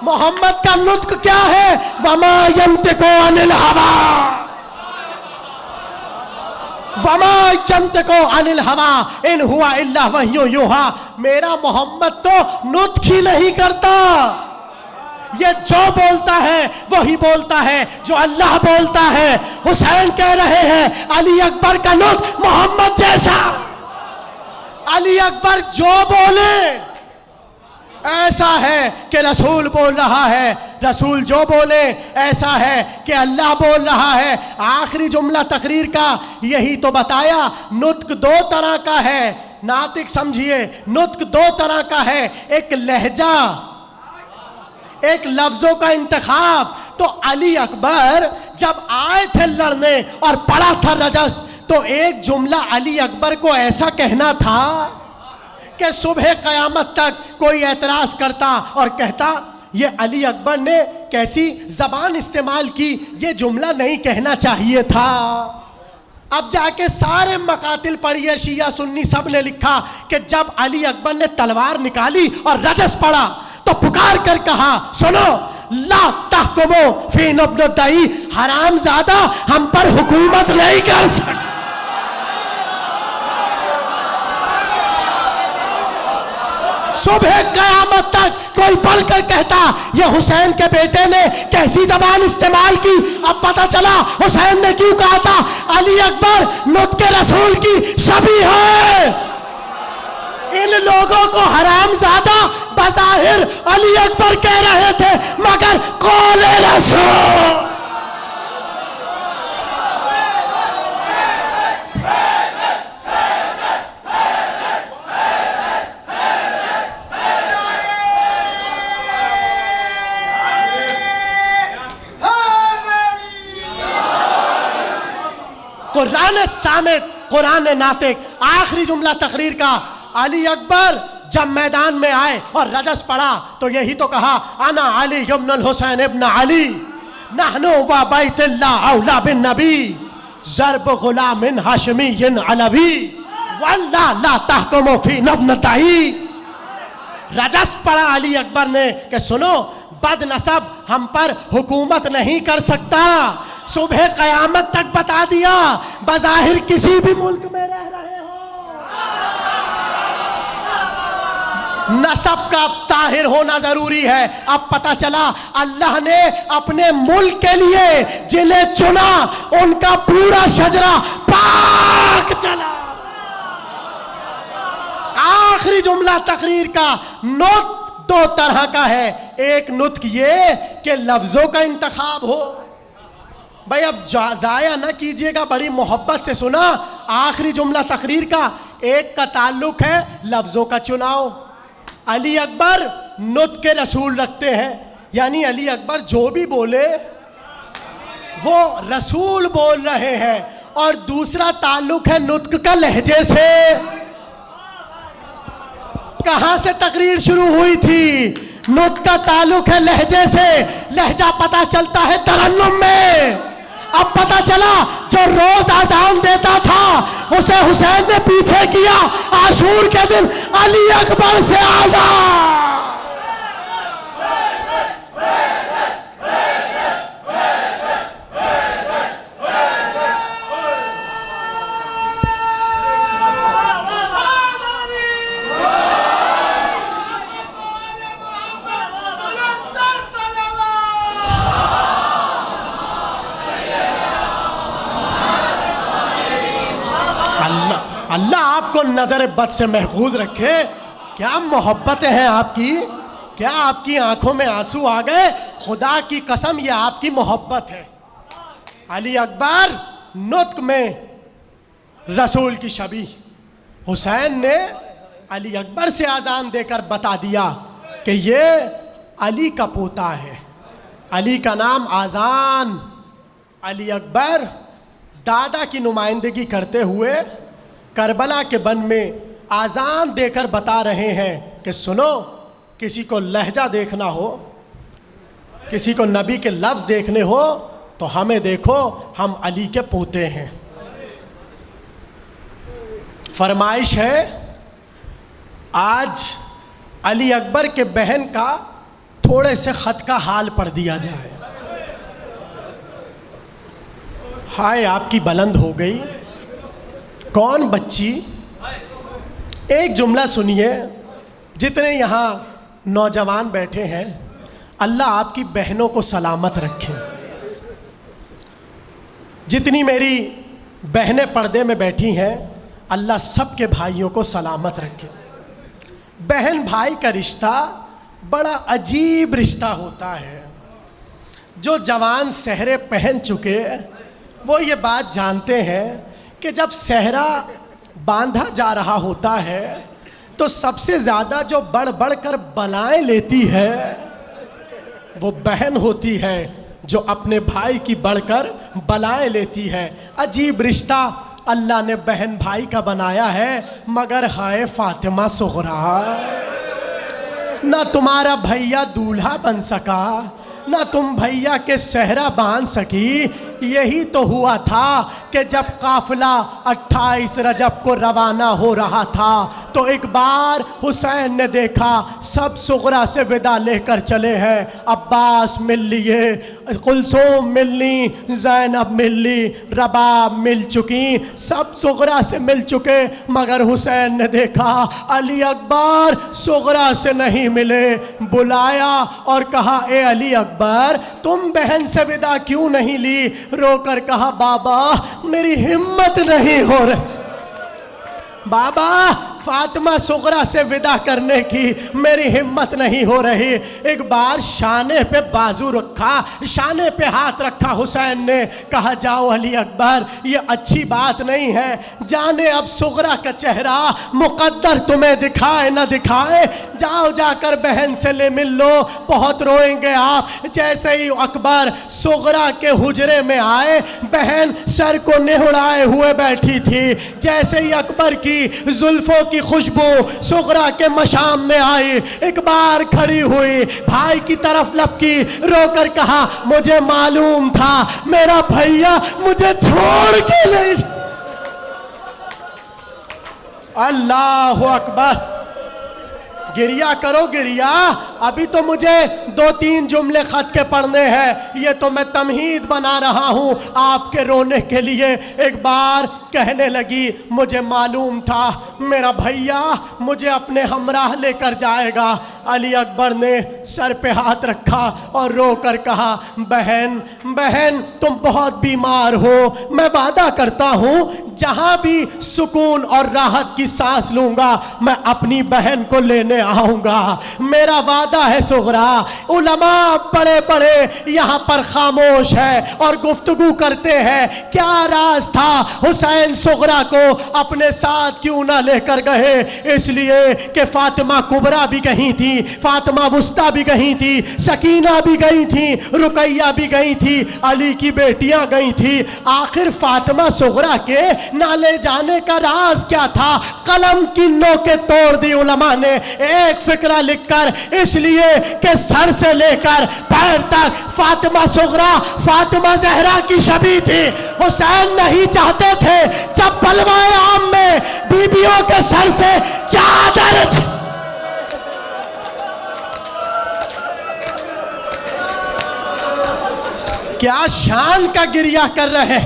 A: محمد کا نطق کیا ہے؟ وما ينطق عن الهوى, وما ينطق عن الهوى ان هو الا وحی یوحى. میرا محمد تو نطق ہی نہیں کرتا. یہ جو بولتا ہے وہی بولتا ہے جو اللہ بولتا ہے. حسین کہہ رہے ہیں علی اکبر کا نطق محمد جیسا. علی اکبر جو بولے ایسا ہے کہ رسول بول رہا ہے, رسول جو بولے ایسا ہے کہ اللہ بول رہا ہے. آخری جملہ تقریر کا یہی تو بتایا. نطق 2 طرح کا ہے. ناطق سمجھیے, نطق 2 طرح کا ہے, ایک لہجہ, ایک لفظوں کا انتخاب. تو علی اکبر جب آئے تھے لڑنے اور پڑا تھا رجس, تو ایک جملہ علی اکبر کو ایسا کہنا تھا کہ صبح قیامت تک کوئی اعتراض کرتا اور کہتا یہ علی اکبر نے کیسی زبان استعمال کی, یہ جملہ نہیں کہنا چاہیے تھا. اب جا کے سارے مقاتل پڑھیے, شیعہ سنی سب نے لکھا کہ جب علی اکبر نے تلوار نکالی اور رجس پڑا تو پکار کر کہا سنو لا تحکمو فی ابن الدعی, حرام زادہ ہم پر حکومت نہیں کر سکتے. صبح قیامت تک کوئی بل کر کہتا یہ حسین کے بیٹے نے کیسی زبان استعمال کی. اب پتہ چلا حسین نے کیوں کہا تھا علی اکبر نطق رسول کی شبیہ ہے. ان لوگوں کو حرام زادہ بظاہر علی اکبر کہہ رہے تھے, مگر قول رسول. قرآن صامت, قرآن ناطق. آخری جملہ تقریر کا, علی اکبر جب میدان میں آئے اور رجس پڑا تو یہی تو کہا انا علی ابن الحسین ابن علی نحنو و بیت اللہ اولا بالنبی ضرب غلام ہاشمی علوی واللہ لا تحکم فی ابن الدعی. رجس پڑا علی اکبر نے کہ سنو بد نسب ہم پر حکومت نہیں کر سکتا. صبح قیامت تک بتا دیا، بظاہر کسی بھی ملک میں رہ رہے ہو، نسب کا طاہر ہونا ضروری ہے۔ اب پتہ چلا اللہ نے اپنے ملک کے لیے جنہیں چنا ان کا پورا شجرہ پاک چلا۔ آخری جملہ تقریر کا، نطق دو طرح کا ہے، ایک نطق یہ کہ لفظوں کا انتخاب ہو، بھائی اب ضائع نہ کیجئے گا، بڑی محبت سے سنا۔ آخری جملہ تقریر کا ایک کا تعلق ہے لفظوں کا چناؤ۔ علی اکبر نطق کے رسول رکھتے ہیں، یعنی علی اکبر جو بھی بولے وہ رسول بول رہے ہیں، اور دوسرا تعلق ہے نطق کا لہجے سے۔ کہاں سے تقریر شروع ہوئی تھی؟ نطق کا تعلق ہے لہجے سے، لہجہ پتہ چلتا ہے ترنم میں۔ اب پتہ چلا جو روز اذان دیتا تھا اسے حسین نے پیچھے کیا، عاشور کے دن علی اکبر سے آزاد۔ اللہ آپ کو نظر بد سے محفوظ رکھے۔ کیا محبتیں ہیں آپ کی، کیا آپ کی آنکھوں میں آنسو آ گئے؟ خدا کی قسم یہ آپ کی محبت ہے۔ علی اکبر نطق میں رسول کی شبیہ، حسین نے علی اکبر سے اذان دے کر بتا دیا کہ یہ علی کا پوتا ہے، علی کا نام اذان۔ علی اکبر دادا کی نمائندگی کرتے ہوئے کربلا کے بن میں اذان دے کر بتا رہے ہیں کہ سنو، کسی کو لہجہ دیکھنا ہو، کسی کو نبی کے لفظ دیکھنے ہو تو ہمیں دیکھو، ہم علی کے پوتے ہیں۔ فرمائش ہے آج علی اکبر کے بہن کا تھوڑے سے خط کا حال پڑھ دیا جائے۔ ہائے آپ کی بلند ہو گئی، کون بچی؟ ایک جملہ سنیے، جتنے یہاں نوجوان بیٹھے ہیں، اللہ آپ کی بہنوں کو سلامت رکھے۔ جتنی میری بہنیں پردے میں بیٹھی ہیں، اللہ سب کے بھائیوں کو سلامت رکھے۔ بہن بھائی کا رشتہ بڑا عجیب رشتہ ہوتا ہے۔ جو جوان صحرے پہن چکے وہ یہ بات جانتے ہیں کہ جب صحرا باندھا جا رہا ہوتا ہے تو سب سے زیادہ جو بڑھ بڑھ کر بلائیں لیتی ہے وہ بہن ہوتی ہے، جو اپنے بھائی کی بڑھ کر بلائیں لیتی ہے۔ عجیب رشتہ اللہ نے بہن بھائی کا بنایا ہے، مگر ہائے فاطمہ صغرا، نہ تمہارا بھیا دولہا بن سکا، نہ تم بھیا کے صحرا باندھ سکی۔ یہی تو ہوا تھا کہ جب قافلہ 28 رجب کو روانہ ہو رہا تھا تو ایک بار حسین نے دیکھا سب صغرا سے ودا لے کر چلے ہیں، عباس مل لیے، کلثوم مل لی، زینب مل لی، رباب مل چکی، سب صغرا سے مل چکے، مگر حسین نے دیکھا علی اکبر صغرا سے نہیں ملے۔ بلایا اور کہا اے علی اکبر تم بہن سے ودا کیوں نہیں لی؟ رو کر کہا بابا میری ہمت نہیں ہو رہی، بابا فاطمہ صغرا سے ودا کرنے کی میری ہمت نہیں ہو رہی۔ ایک بار شانے پہ بازو رکھا، شانے پہ ہاتھ رکھا، حسین نے کہا جاؤ علی اکبر یہ اچھی بات نہیں ہے، جانے اب صغرا کا چہرہ مقدر تمہیں دکھائے نہ دکھائے، جاؤ جا کر بہن سے لے مل لو، بہت روئیں گے آپ۔ جیسے ہی اکبر صغرا کے حجرے میں آئے، بہن سر کو نہڑائے ہوئے بیٹھی تھی، جیسے ہی اکبر کی زلفوں کی خوشبو صغرا کے مشام میں آئی، ایک بار کھڑی ہوئی، بھائی کی طرف لپکی، رو کر کہا مجھے معلوم تھا میرا بھیا مجھے چھوڑ کے نہیں۔ اللہ اکبر، گریا کرو گریا، ابھی تو مجھے 2-3 جملے خط کے پڑھنے ہیں، یہ تو میں تمہید بنا رہا ہوں آپ کے رونے کے لیے۔ ایک بار کہنے لگی مجھے معلوم تھا میرا بھیا مجھے اپنے ہمراہ لے کر جائے گا۔ علی اکبر نے سر پہ ہاتھ رکھا اور رو کر کہا بہن بہن تم بہت بیمار ہو، میں وعدہ کرتا ہوں جہاں بھی سکون اور راحت کی سانس لوں گا میں اپنی بہن کو لینے آؤں گا، میرا وعدہ ہے صغرا۔ علماء بڑے بڑے یہاں پر خاموش ہے اور گفتگو کرتے ہیں کیا راز تھا حسین صغرا کو اپنے ساتھ کیوں نہ لے کر گئے؟ اس لیے کہ فاطمہ کبریٰ بھی گئی تھی، فاطمہ وسطیٰ بھی گئی تھی، سکینہ بھی گئی تھی، رقیہ بھی گئی تھی، علی کی بیٹیاں گئی تھی۔ آخر فاطمہ صغرا کے نہ لے جانے کا راز کیا تھا؟ قلم کی نوکیں توڑ دی علماء نے ایک فقرہ لکھ کر، اس لیے کہ سر سے لے کر پیر تک فاطمہ صغرا فاطمہ زہرا کی شبیہ تھی۔ حسین نہیں چاہتے تھے جب بلوائے عام میں بیویوں کے سر سے چادر کیا شان کا گریہ کر رہے۔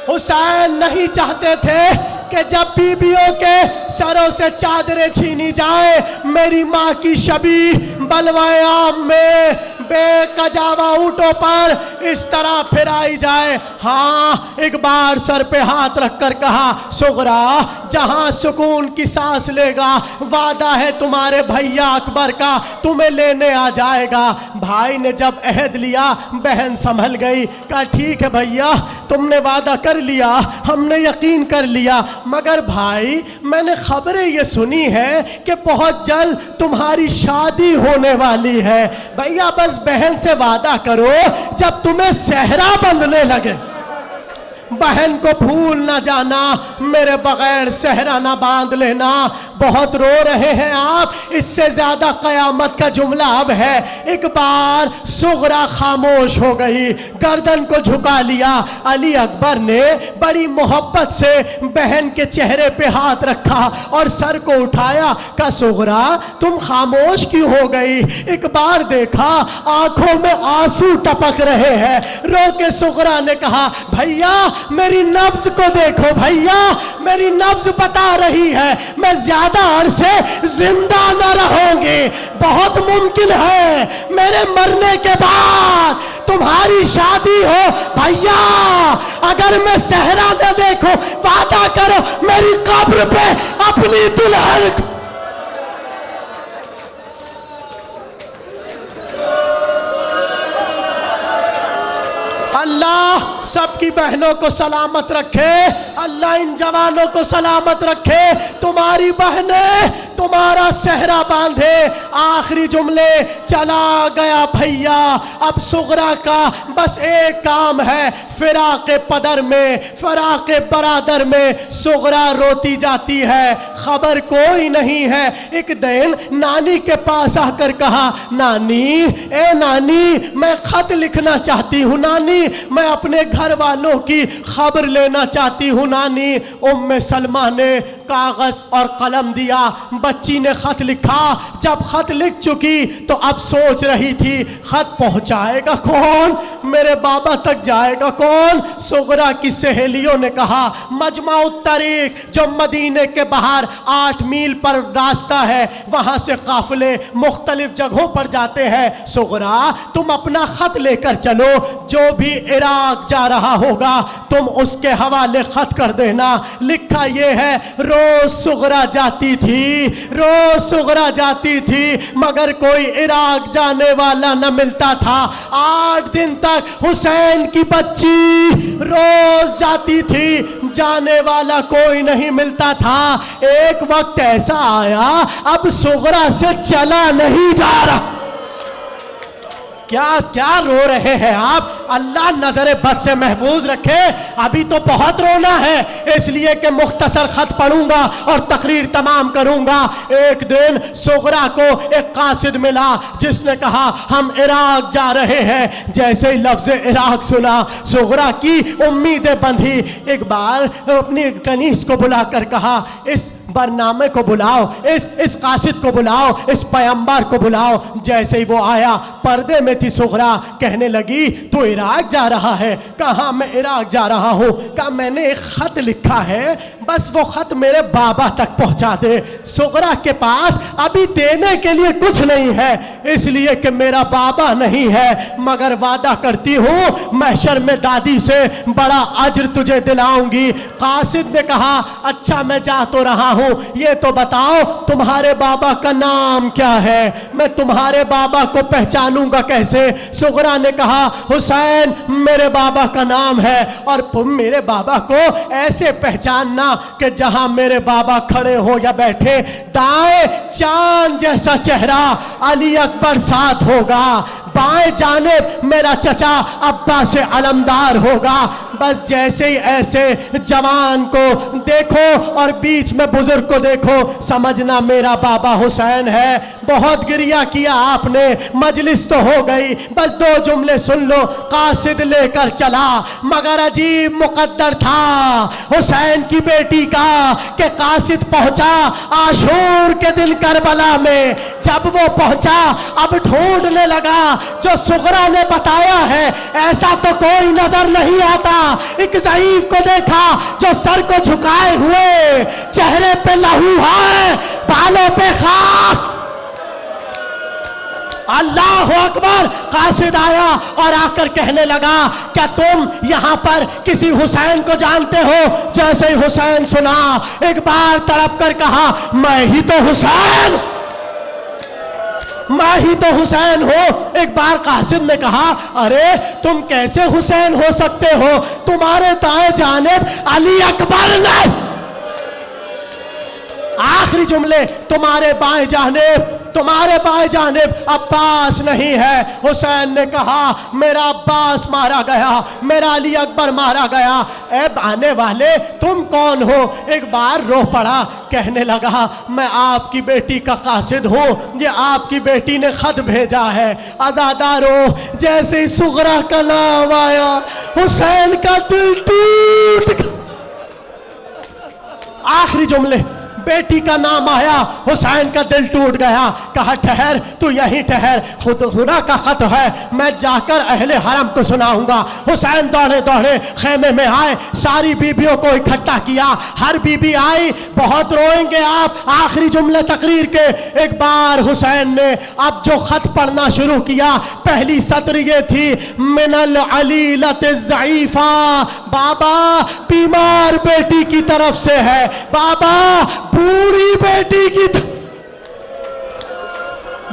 A: حسین نہیں چاہتے تھے کہ جب بیویوں کے سروں سے چادریں چھینی جائیں میری ماں کی شبیہ بلوائے عام میں بے کجاوا اونٹوں پر اس طرح پھرائی جائے۔ ہاں ایک بار سر پہ ہاتھ رکھ کر کہا صغرا جہاں سکون کی سانس لے گا وعدہ ہے تمہارے بھیا اکبر کا تمہیں لینے آ جائے گا۔ بھائی نے جب عہد لیا بہن سنبھل گئی، کہا ٹھیک ہے بھیا تم نے وعدہ کر لیا، ہم نے یقین کر لیا، مگر بھائی میں نے خبریں یہ سنی ہے کہ بہت جلد تمہاری شادی ہونے والی ہے۔ بھیا بس بہن سے وعدہ کرو جب تمہیں صحرا بندھنے لگے بہن کو بھول نہ جانا، میرے بغیر صحرا نہ باندھ لینا۔ بہت رو رہے ہیں آپ، اس سے زیادہ قیامت کا جملہ اب ہے۔ ایک بار صغرا خاموش ہو گئی، گردن کو جھکا لیا۔ علی اکبر نے بڑی محبت سے بہن کے چہرے پہ ہاتھ رکھا اور سر کو اٹھایا، کہا صغرا تم خاموش کیوں ہو گئی؟ ایک بار دیکھا آنکھوں میں آنسو ٹپک رہے ہیں، رو کے صغرا نے کہا بھیا میری نبض کو دیکھو، بھیا میری نبض بتا رہی ہے میں زیادہ عرصے زندہ نہ رہوں گی، بہت ممکن ہے میرے مرنے کے بعد تمہاری شادی ہو۔ بھیا اگر میں صحرا نہ دیکھوں وعدہ کرو میری قبر پہ اپنی دلہن اللہ سب کی بہنوں کو سلامت رکھے، اللہ ان جوانوں کو سلامت رکھے، تمہاری بہنیں تمہارا صحرا باندھے۔ آخری جملے چلا گیا بھیا، اب صغرا کا بس ایک کام ہے، فراق پدر میں فراق برادر میں صغرا روتی جاتی ہے، خبر کوئی نہیں ہے۔ ایک دن نانی کے پاس آ کر کہا نانی اے نانی میں خط لکھنا چاہتی ہوں، نانی میں اپنے گھر والوں کی خبر لینا چاہتی ہوں نانی۔ ام سلمہ نے کاغذ اور قلم دیا، بچی نے خط لکھا۔ جب خط لکھ چکی تو اب سوچ رہی تھی خط پہنچائے گا کون، میرے بابا تک جائے گا کون؟ صغرا کی سہیلیوں نے کہا مجمع الطریق جو مدینے کے باہر 8 میل پر راستہ ہے وہاں سے قافلے مختلف جگہوں پر جاتے ہیں، صغرا تم اپنا خط لے کر چلو، جو بھی عراق جا رہا ہوگا تم اس کے حوالے خط کر دینا۔ لکھا یہ ہے روز صغرا جاتی تھی، روز صغرا جاتی تھی مگر کوئی عراق جانے والا نہ ملتا تھا۔ 8 دن تک حسین کی بچی روز جاتی تھی، جانے والا کوئی نہیں ملتا تھا۔ ایک وقت ایسا آیا اب صغرا سے چلا نہیں جا رہا۔ کیا رو رہے ہیں آپ؟ اللہ نظر بد سے محفوظ رکھے. ابھی تو بہت رونا ہے اس لیے کہ مختصر خط پڑھوں گا اور تقریر تمام کروں گا. ایک دن صغرا کو ایک قاصد ملا جس نے کہا ہم عراق جا رہے ہیں. جیسے ہی لفظ عراق سنا صغرا کی امیدیں بندھی. ایک بار اپنی کنیز کو بلا کر کہا اس برنامے کو بلاؤ, اس قاصد کو بلاؤ, اس پیغمبر کو بلاؤ. جیسے ہی وہ آیا پردے میں تھی صغرا. کہنے لگی تو عراق جا رہا ہے؟ کہا میں عراق جا رہا ہوں. کہا میں نے ایک خط لکھا ہے, بس وہ خط میرے بابا تک پہنچا دے. صغرا کے پاس ابھی دینے کے لیے کچھ نہیں ہے اس لیے کہ میرا بابا نہیں ہے, مگر وعدہ کرتی ہوں محشر میں دادی سے بڑا اجر تجھے دلاؤں گی. قاصد نے کہا اچھا میں جا تو رہا ہوں, یہ تو بتاؤ تمہارے بابا کا نام کیا ہے, میں تمہارے بابا کو پہچانوں گا کیسے؟ صغرا نے کہا حسین میرے بابا کا نام ہے, اور میرے بابا کو ایسے پہچاننا کہ جہاں میرے بابا کھڑے ہو یا بیٹھے دائیں چاند جیسا چہرہ علی اکبر ساتھ ہوگا, بائیں جانب میرا چچا عباس علمدار ہوگا. بس جیسے ہی ایسے جوان کو دیکھو اور بیچ میں بزرگ کو دیکھو سمجھنا میرا بابا حسین ہے. بہت گریہ کیا آپ نے, مجلس تو ہو گئی, بس 2 جملے سن لو. قاصد لے کر چلا مگر عجیب مقدر تھا حسین کی بیٹی کا کہ قاصد پہنچا عاشور کے دن کربلا میں. جب وہ پہنچا اب ڈھونڈنے لگا جو صغرا نے بتایا ہے ایسا تو کوئی نظر نہیں آتا. ایک ضعیف کو دیکھا جو سر کو جھکائے ہوئے, چہرے پہ لہو ہے, بالوں پہ خاک. اللہ اکبر. قاصد آیا اور آ کر کہنے لگا کیا تم یہاں پر کسی حسین کو جانتے ہو؟ جیسے ہی حسین سنا ایک بار تڑپ کر کہا میں ہی تو حسین, میں ہی تو حسین ہوں. ایک بار قاصد نے کہا ارے تم کیسے حسین ہو سکتے ہو, تمہارے دائیں جانب علی اکبر نے. آخری جملے تمہارے بائیں جانب عباس نہیں ہے. حسین نے کہا میرا عباس مارا گیا, میرا علی اکبر مارا گیا. اے آنے والے تم کون ہو؟ ایک بار رو پڑا, کہنے لگا میں آپ کی بیٹی کا قاصد ہوں, یہ آپ کی بیٹی نے خط بھیجا ہے. عزادارو جیسے ہی صغرا کا نام آیا حسین کا دل ٹوٹ گیا. آخری جملے بیٹی کا نام آیا حسین کا دل ٹوٹ گیا. کہا ٹھہر تو یہیں ٹھہر, خدا کا خط ہے میں جا کر اہل حرم کو سناؤں گا. حسین دوڑے دوڑے خیمے میں آئے, ساری بیبیوں کو اکٹھا کیا. ہر بیبی آئی, بہت روئیں گے آپ آخری جملے تقریر کے. ایک بار حسین نے اب جو خط پڑھنا شروع کیا پہلی سطر یہ تھی من العلیلۃ الضعیفہ, بابا بیمار بیٹی کی طرف سے ہے, بابا بوڑھی بیٹی کی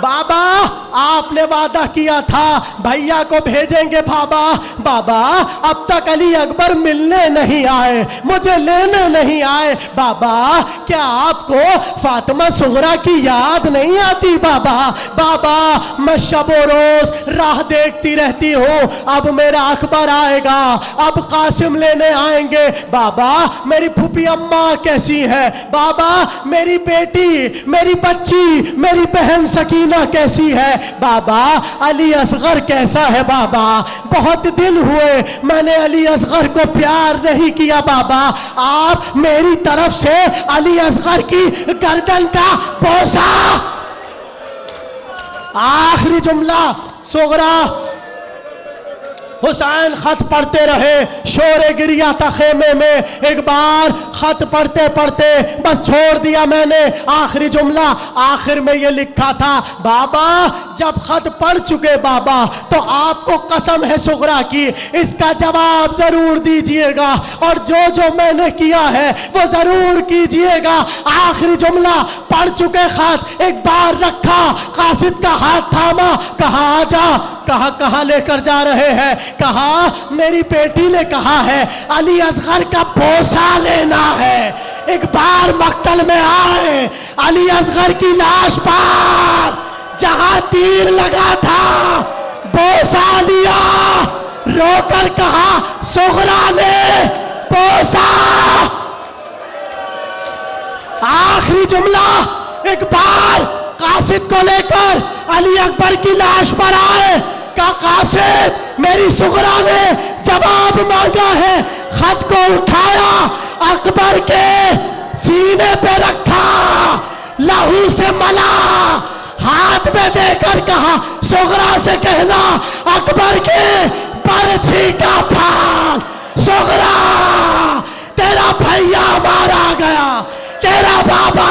A: بابا آپ نے وعدہ کیا تھا بھیا کو بھیجیں گے. بابا اب تک علی اکبر ملنے نہیں آئے, مجھے لینے نہیں آئے. بابا کیا آپ کو فاطمہ صغرا کی یاد نہیں آتی؟ بابا میں شب و روز راہ دیکھتی رہتی ہوں, اب میرا اکبر آئے گا, اب قاسم لینے آئیں گے. بابا میری پھوپھی اماں کیسی ہے؟ بابا میری بیٹی, میری بچی, میری بہن سکینہ کیسی ہے؟ بابا علی اصغر کیسا ہے؟ بابا بہت دن ہوئے میں نے علی اصغر کو پیار نہیں کیا. بابا آپ میری طرف سے علی اصغر کی گردن کا بوسہ. آخری جملہ صغرا. حسین خط پڑھتے رہے, شور گریہ تھا خیمے میں. ایک بار خط پڑھتے پڑھتے بس چھوڑ دیا میں نے. آخری جملہ آخر میں یہ لکھا تھا بابا جب خط پڑھ چکے بابا تو آپ کو قسم ہے صغرا کی اس کا جواب ضرور دیجئے گا, اور جو میں نے کیا ہے وہ ضرور کیجئے گا. آخری جملہ پڑھ چکے خط ایک بار رکھا, قاصد کا ہاتھ تھاما, کہا آجا. کہاں لے کر جا رہے ہیں؟ کہا میری بیٹی نے کہا ہے علی اصغر کا بوسہ لینا ہے. ایک بار مقتل میں آئے, علی اصغر کی لاش پر جہاں تیر لگا تھا بوسہ لیا, رو کر کہا صغرا نے پوسا. آخری جملہ ایک بار قاصد کو لے کر علی اکبر کی لاش پر آئے. کہا قاصد میری صغرا نے جواب مانگا ہے. خط کو اٹھایا, اکبر کے سینے پہ رکھا, لہو سے ملا, ہاتھ میں دے کر کہا صغرا سے کہنا اکبر کے برچھی کا پھال. صغرا تیرا بھیا مارا گیا, تیرا بابا